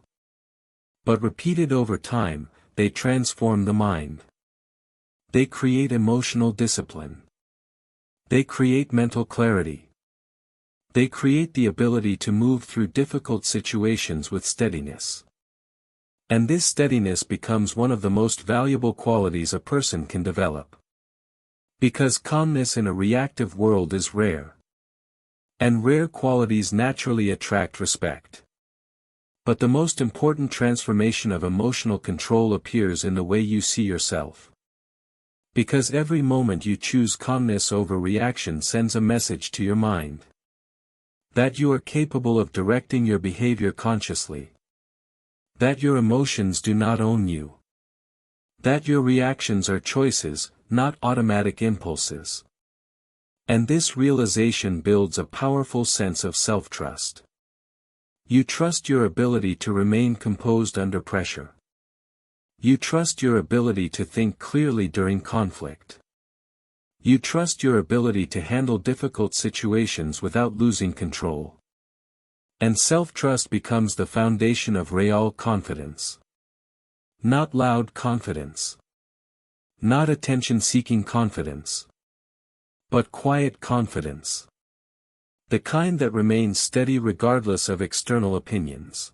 but repeated over time, they transform the mind. They create emotional discipline. They create mental clarity. They create the ability to move through difficult situations with steadiness. And this steadiness becomes one of the most valuable qualities a person can develop. Because calmness in a reactive world is rare. And rare qualities naturally attract respect. But the most important transformation of emotional control appears in the way you see yourself. Because every moment you choose calmness over reaction sends a message to your mind. That you are capable of directing your behavior consciously. That your emotions do not own you. That your reactions are choices, not automatic impulses. And this realization builds a powerful sense of self-trust. You trust your ability to remain composed under pressure. You trust your ability to think clearly during conflict. You trust your ability to handle difficult situations without losing control. And self-trust becomes the foundation of real confidence. Not loud confidence. Not attention-seeking confidence. But quiet confidence. The kind that remains steady regardless of external opinions.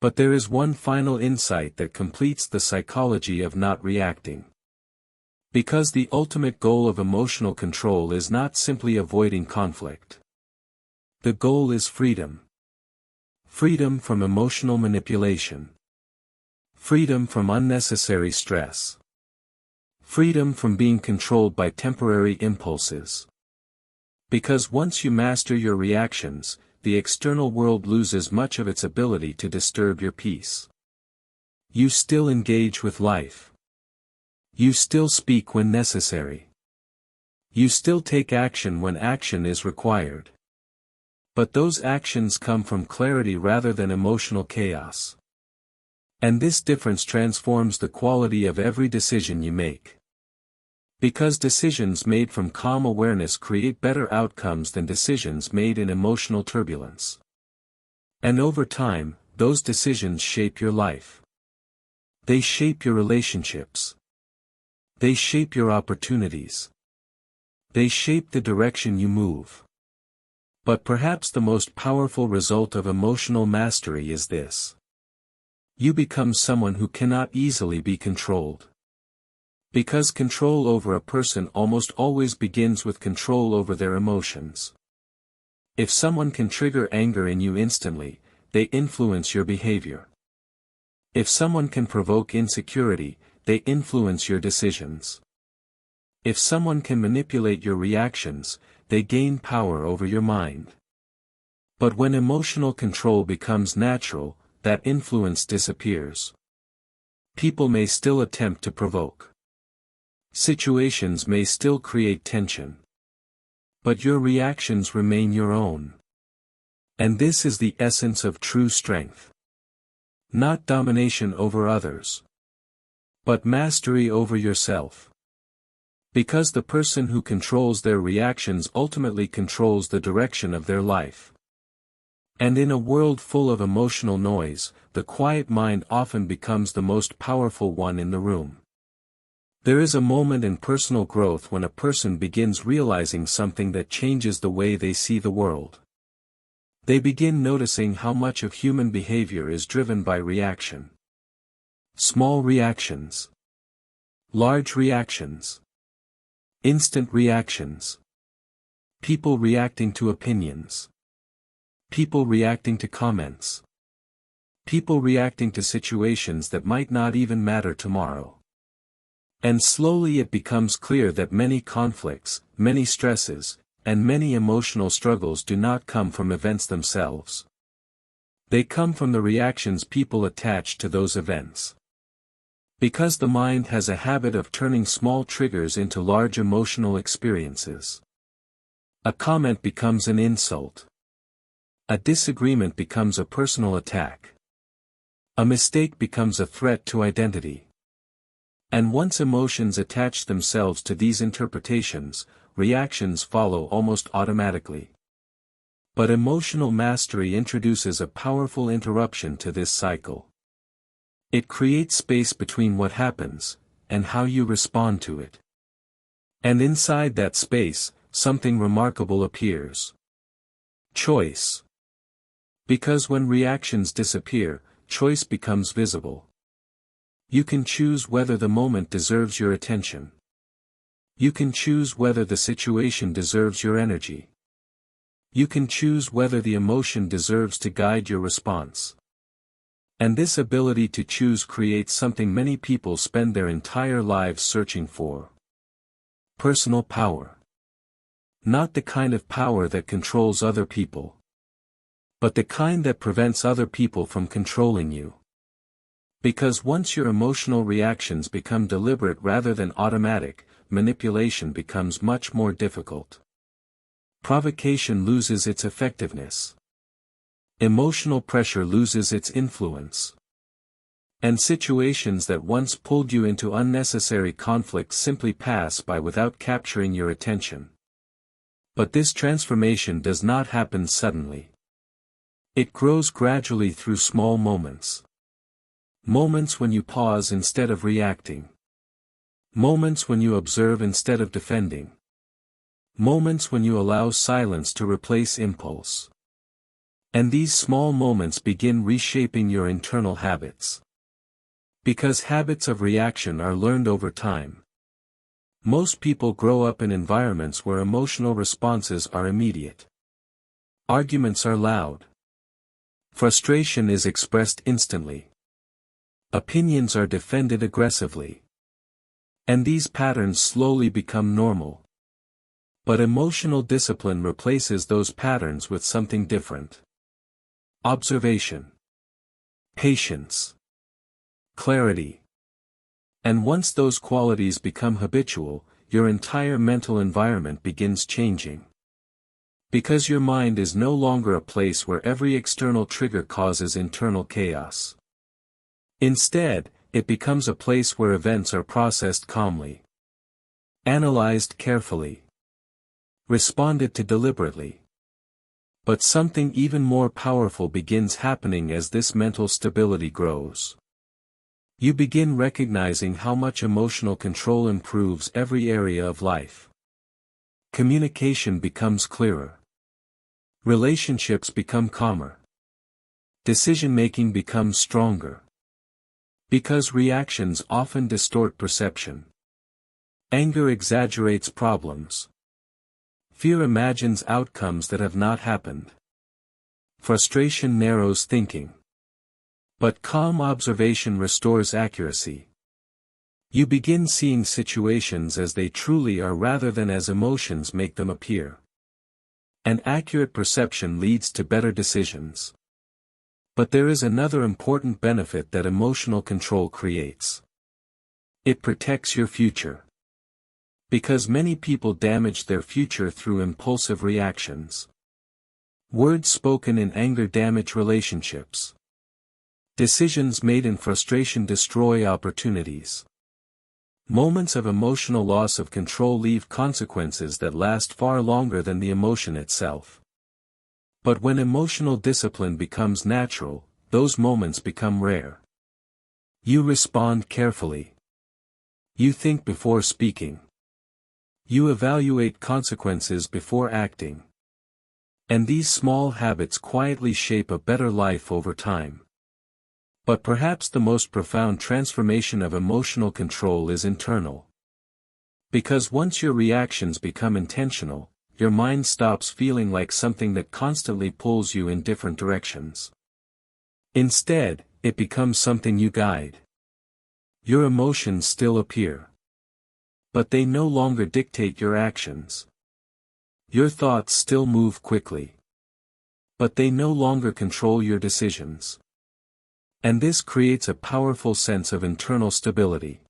But there is one final insight that completes the psychology of not reacting. Because the ultimate goal of emotional control is not simply avoiding conflict. The goal is freedom. Freedom from emotional manipulation. Freedom from unnecessary stress. Freedom from being controlled by temporary impulses. Because once you master your reactions, the external world loses much of its ability to disturb your peace. You still engage with life. You still speak when necessary. You still take action when action is required. But those actions come from clarity rather than emotional chaos. And this difference transforms the quality of every decision you make. Because decisions made from calm awareness create better outcomes than decisions made in emotional turbulence. And over time, those decisions shape your life. They shape your relationships. They shape your opportunities. They shape the direction you move. But perhaps the most powerful result of emotional mastery is this. You become someone who cannot easily be controlled. Because control over a person almost always begins with control over their emotions. If someone can trigger anger in you instantly, they influence your behavior. If someone can provoke insecurity, they influence your decisions. If someone can manipulate your reactions, they gain power over your mind. But when emotional control becomes natural, that influence disappears. People may still attempt to provoke. Situations may still create tension. But your reactions remain your own. And this is the essence of true strength. Not domination over others. But mastery over yourself. Because the person who controls their reactions ultimately controls the direction of their life. And in a world full of emotional noise, the quiet mind often becomes the most powerful one in the room. There is a moment in personal growth when a person begins realizing something that changes the way they see the world. They begin noticing how much of human behavior is driven by reaction. Small reactions. Large reactions. Instant reactions. People reacting to opinions. People reacting to comments. People reacting to situations that might not even matter tomorrow. And slowly it becomes clear that many conflicts, many stresses, and many emotional struggles do not come from events themselves. They come from the reactions people attach to those events. Because the mind has a habit of turning small triggers into large emotional experiences. A comment becomes an insult. A disagreement becomes a personal attack. A mistake becomes a threat to identity. And once emotions attach themselves to these interpretations, reactions follow almost automatically. But emotional mastery introduces a powerful interruption to this cycle. It creates space between what happens, and how you respond to it. And inside that space, something remarkable appears. Choice. Because when reactions disappear, choice becomes visible. You can choose whether the moment deserves your attention. You can choose whether the situation deserves your energy. You can choose whether the emotion deserves to guide your response. And this ability to choose creates something many people spend their entire lives searching for. Personal power. Not the kind of power that controls other people, but the kind that prevents other people from controlling you. Because once your emotional reactions become deliberate rather than automatic, manipulation becomes much more difficult. Provocation loses its effectiveness. Emotional pressure loses its influence. And situations that once pulled you into unnecessary conflict simply pass by without capturing your attention. But this transformation does not happen suddenly. It grows gradually through small moments. Moments when you pause instead of reacting. Moments when you observe instead of defending. Moments when you allow silence to replace impulse. And these small moments begin reshaping your internal habits. Because habits of reaction are learned over time. Most people grow up in environments where emotional responses are immediate. Arguments are loud. Frustration is expressed instantly. Opinions are defended aggressively. And these patterns slowly become normal. But emotional discipline replaces those patterns with something different. Observation. Patience. Clarity. And once those qualities become habitual, your entire mental environment begins changing. Because your mind is no longer a place where every external trigger causes internal chaos. Instead, it becomes a place where events are processed calmly. Analyzed carefully. Responded to deliberately. But something even more powerful begins happening as this mental stability grows. You begin recognizing how much emotional control improves every area of life. Communication becomes clearer. Relationships become calmer. Decision-making becomes stronger. Because reactions often distort perception. Anger exaggerates problems. Fear imagines outcomes that have not happened. Frustration narrows thinking. But calm observation restores accuracy. You begin seeing situations as they truly are rather than as emotions make them appear. An accurate perception leads to better decisions. But there is another important benefit that emotional control creates. It protects your future. Because many people damage their future through impulsive reactions. Words spoken in anger damage relationships. Decisions made in frustration destroy opportunities. Moments of emotional loss of control leave consequences that last far longer than the emotion itself. But when emotional discipline becomes natural, those moments become rare. You respond carefully. You think before speaking. You evaluate consequences before acting. And these small habits quietly shape a better life over time. But perhaps the most profound transformation of emotional control is internal. Because once your reactions become intentional, your mind stops feeling like something that constantly pulls you in different directions. Instead, it becomes something you guide. Your emotions still appear. But they no longer dictate your actions. Your thoughts still move quickly. But they no longer control your decisions. And this creates a powerful sense of internal stability.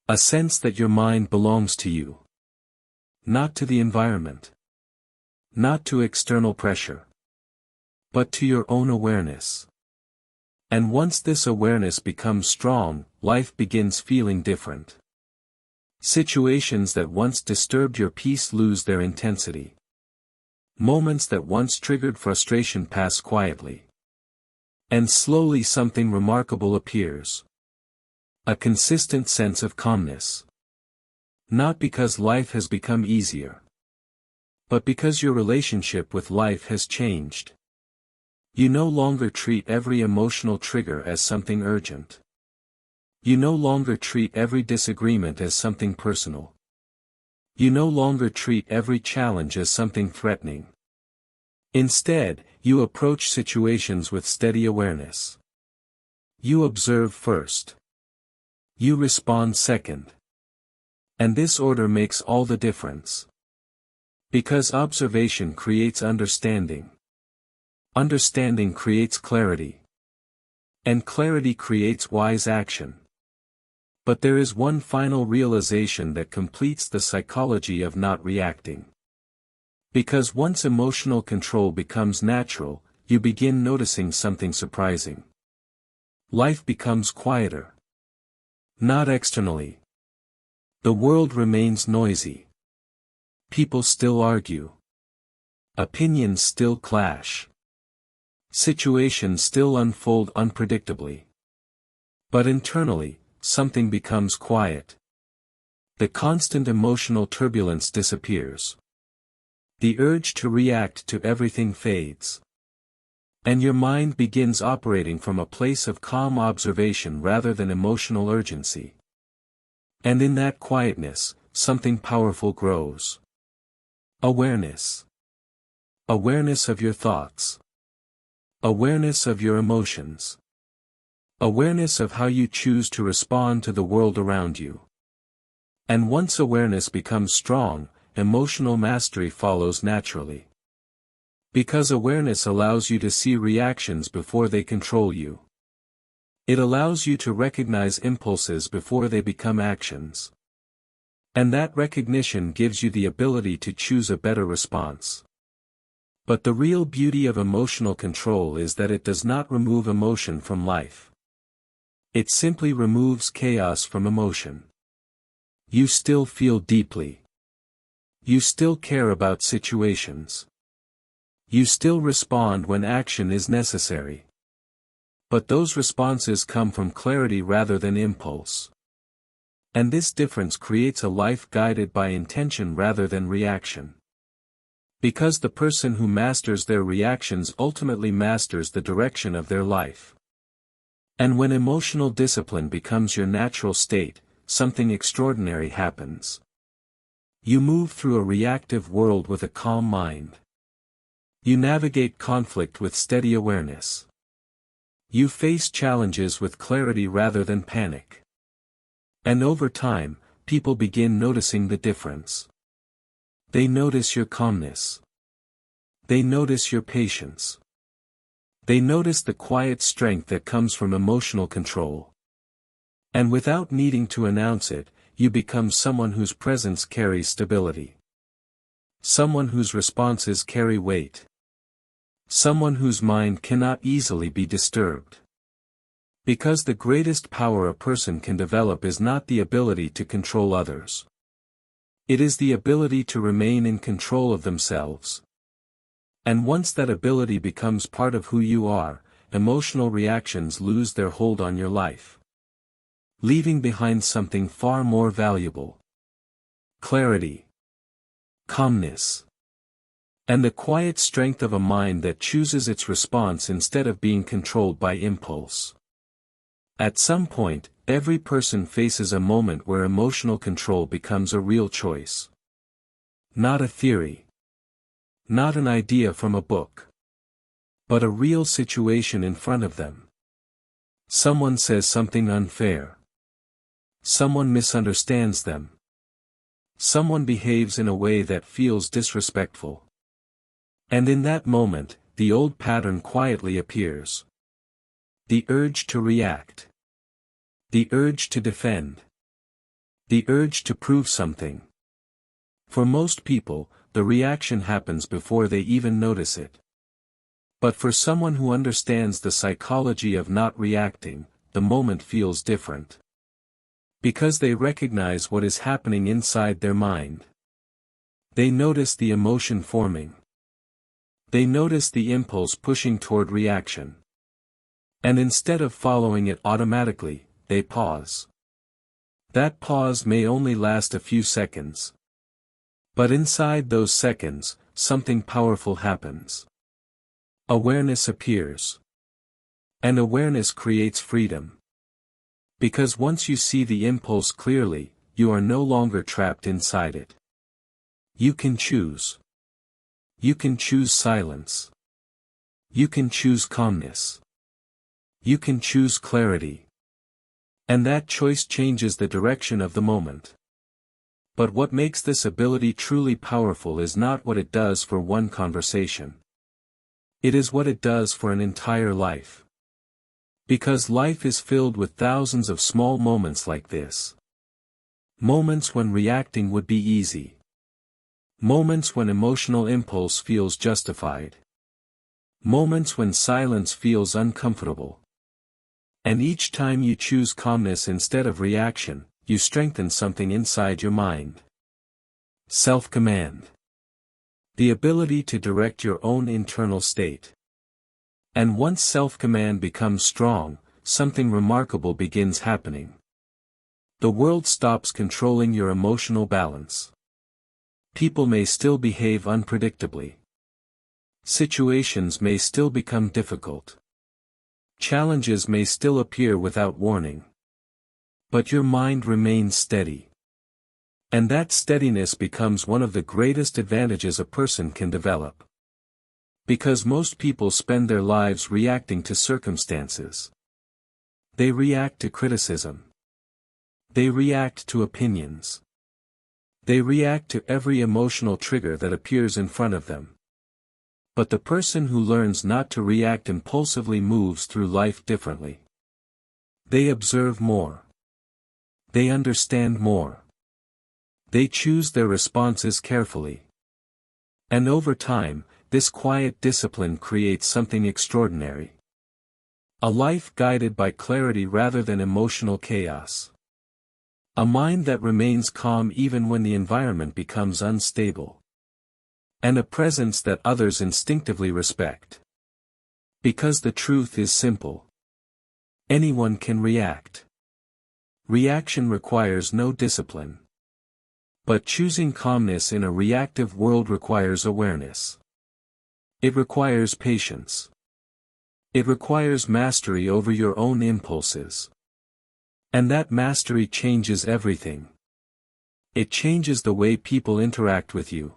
A sense that your mind belongs to you. Not to the environment. Not to external pressure. but to your own awareness. And once this awareness becomes strong, life begins feeling different. Situations that once disturbed your peace lose their intensity. Moments that once triggered frustration pass quietly. And slowly something remarkable appears. A consistent sense of calmness. Not because life has become easier, but because your relationship with life has changed. You no longer treat every emotional trigger as something urgent. You no longer treat every disagreement as something personal. You no longer treat every challenge as something threatening. Instead, you approach situations with steady awareness. You observe first. You respond second. And this order makes all the difference. Because observation creates understanding. Understanding creates clarity. And clarity creates wise action. But there is one final realization that completes the psychology of not reacting. Because once emotional control becomes natural, you begin noticing something surprising. Life becomes quieter. Not externally. The world remains noisy. People still argue. Opinions still clash. Situations still unfold unpredictably. But internally, something becomes quiet. The constant emotional turbulence disappears. The urge to react to everything fades. And your mind begins operating from a place of calm observation rather than emotional urgency. And in that quietness, something powerful grows. Awareness. Awareness of your thoughts. Awareness of your emotions. Awareness of how you choose to respond to the world around you. And once awareness becomes strong, emotional mastery follows naturally. Because awareness allows you to see reactions before they control you. It allows you to recognize impulses before they become actions. And that recognition gives you the ability to choose a better response. But the real beauty of emotional control is that it does not remove emotion from life. It simply removes chaos from emotion. You still feel deeply. You still care about situations. You still respond when action is necessary. But those responses come from clarity rather than impulse. And this difference creates a life guided by intention rather than reaction. Because the person who masters their reactions ultimately masters the direction of their life. And when emotional discipline becomes your natural state, something extraordinary happens. You move through a reactive world with a calm mind. You navigate conflict with steady awareness. You face challenges with clarity rather than panic. And over time, people begin noticing the difference. They notice your calmness. They notice your patience. They notice the quiet strength that comes from emotional control. And without needing to announce it, you become someone whose presence carries stability. Someone whose responses carry weight. Someone whose mind cannot easily be disturbed. Because the greatest power a person can develop is not the ability to control others. It is the ability to remain in control of themselves. And once that ability becomes part of who you are, emotional reactions lose their hold on your life. Leaving behind something far more valuable. Clarity. Calmness. And the quiet strength of a mind that chooses its response instead of being controlled by impulse. At some point, every person faces a moment where emotional control becomes a real choice. Not a theory. Not an idea from a book. But a real situation in front of them. Someone says something unfair. Someone misunderstands them. Someone behaves in a way that feels disrespectful. And in that moment, the old pattern quietly appears. The urge to react. The urge to defend. The urge to prove something. For most people, the reaction happens before they even notice it. But for someone who understands the psychology of not reacting, the moment feels different. Because they recognize what is happening inside their mind. They notice the emotion forming. They notice the impulse pushing toward reaction. And instead of following it automatically, they pause. That pause may only last a few seconds. But inside those seconds, something powerful happens. Awareness appears. And awareness creates freedom. Because once you see the impulse clearly, you are no longer trapped inside it. You can choose. You can choose silence. You can choose calmness. You can choose clarity. And that choice changes the direction of the moment. But what makes this ability truly powerful is not what it does for one conversation. It is what it does for an entire life. Because life is filled with thousands of small moments like this. Moments when reacting would be easy. Moments when emotional impulse feels justified. Moments when silence feels uncomfortable. And each time you choose calmness instead of reaction, you strengthen something inside your mind. Self-command. The ability to direct your own internal state. And once self-command becomes strong, something remarkable begins happening. The world stops controlling your emotional balance. People may still behave unpredictably. Situations may still become difficult. Challenges may still appear without warning. But your mind remains steady. And that steadiness becomes one of the greatest advantages a person can develop. Because most people spend their lives reacting to circumstances. They react to criticism. They react to opinions. They react to every emotional trigger that appears in front of them. But the person who learns not to react impulsively moves through life differently. They observe more. They understand more. They choose their responses carefully. And over time, this quiet discipline creates something extraordinary. A life guided by clarity rather than emotional chaos. A mind that remains calm even when the environment becomes unstable. And a presence that others instinctively respect. Because the truth is simple. Anyone can react. Reaction requires no discipline. But choosing calmness in a reactive world requires awareness. It requires patience. It requires mastery over your own impulses. And that mastery changes everything. It changes the way people interact with you.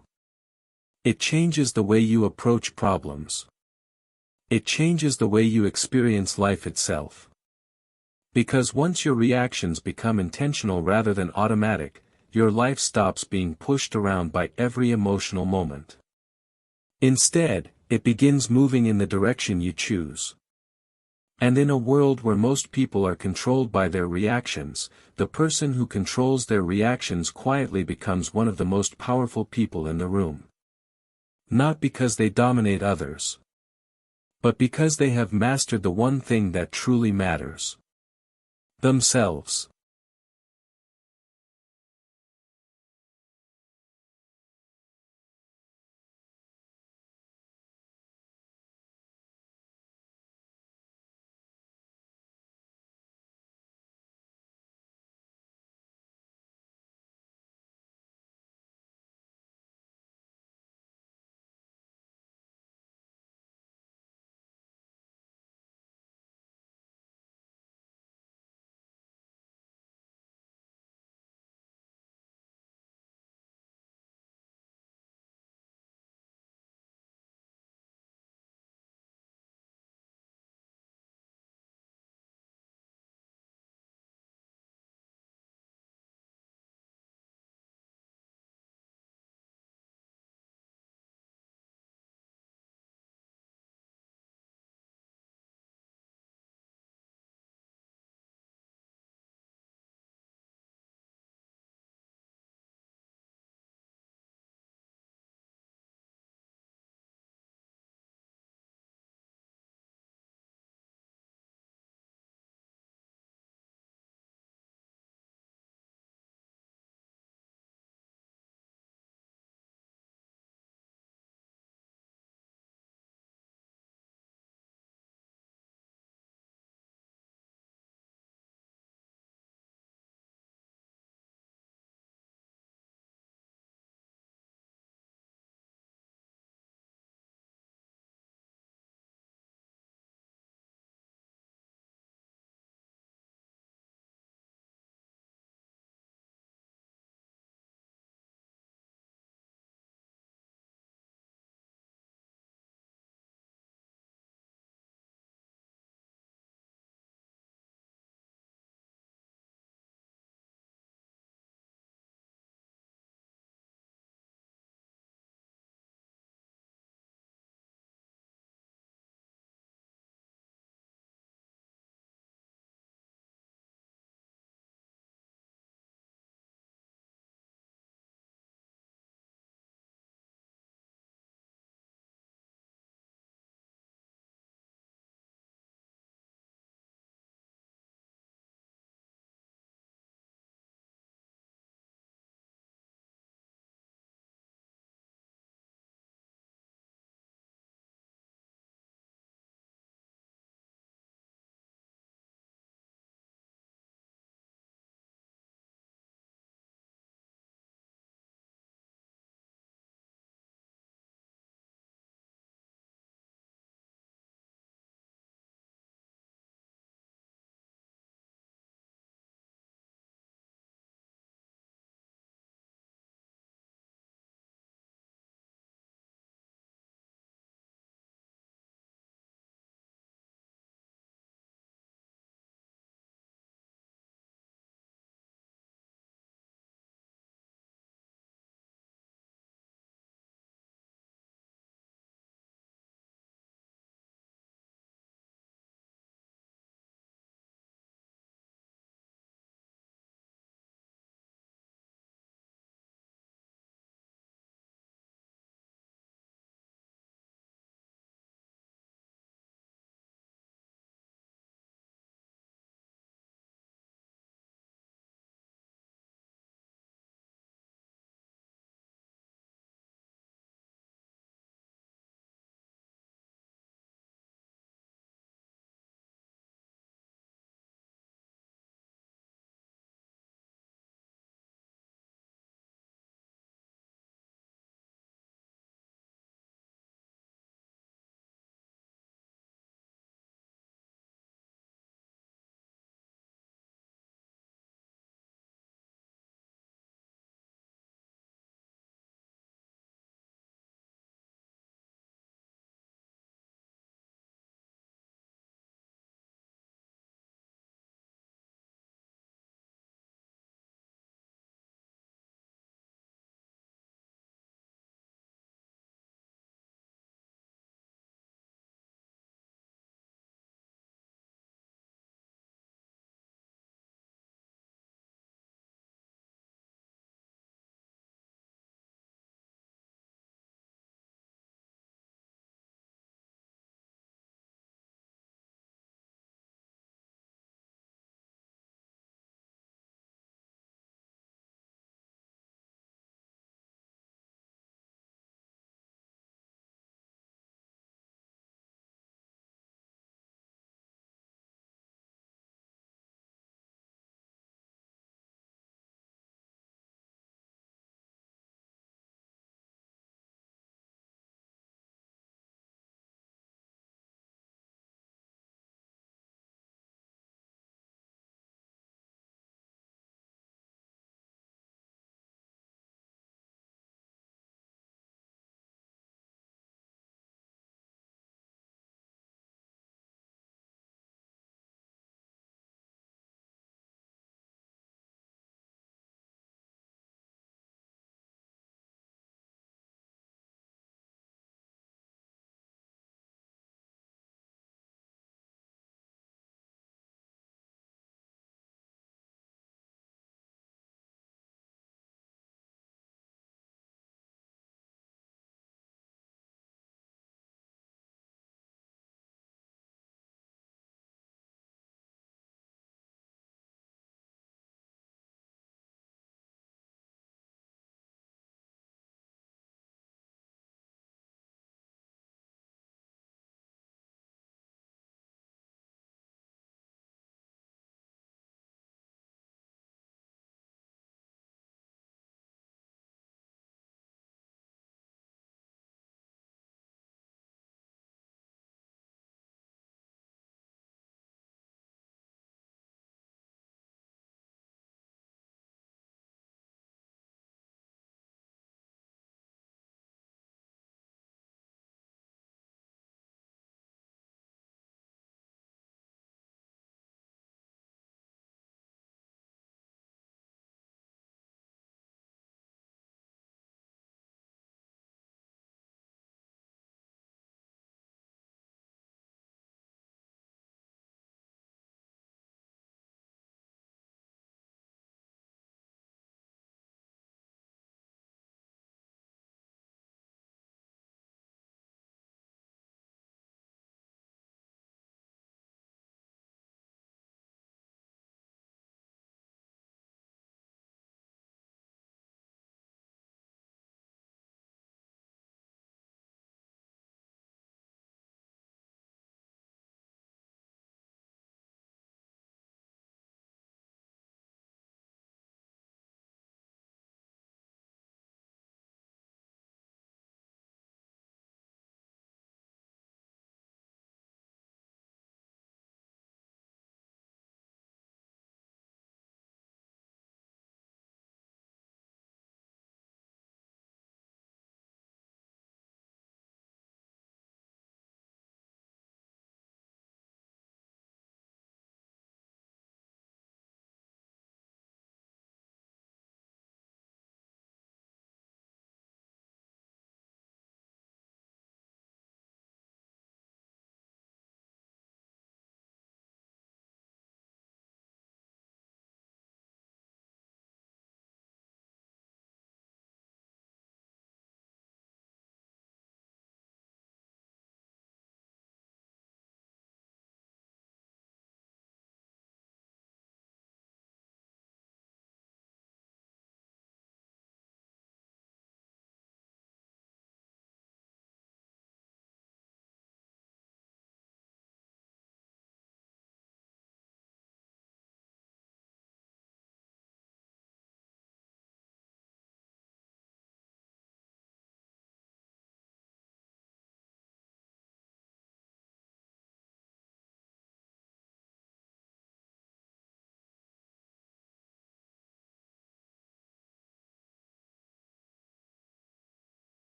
It changes the way you approach problems. It changes the way you experience life itself. Because once your reactions become intentional rather than automatic, your life stops being pushed around by every emotional moment. Instead, it begins moving in the direction you choose. And in a world where most people are controlled by their reactions, the person who controls their reactions quietly becomes one of the most powerful people in the room. Not because they dominate others. But because they have mastered the one thing that truly matters. Themselves.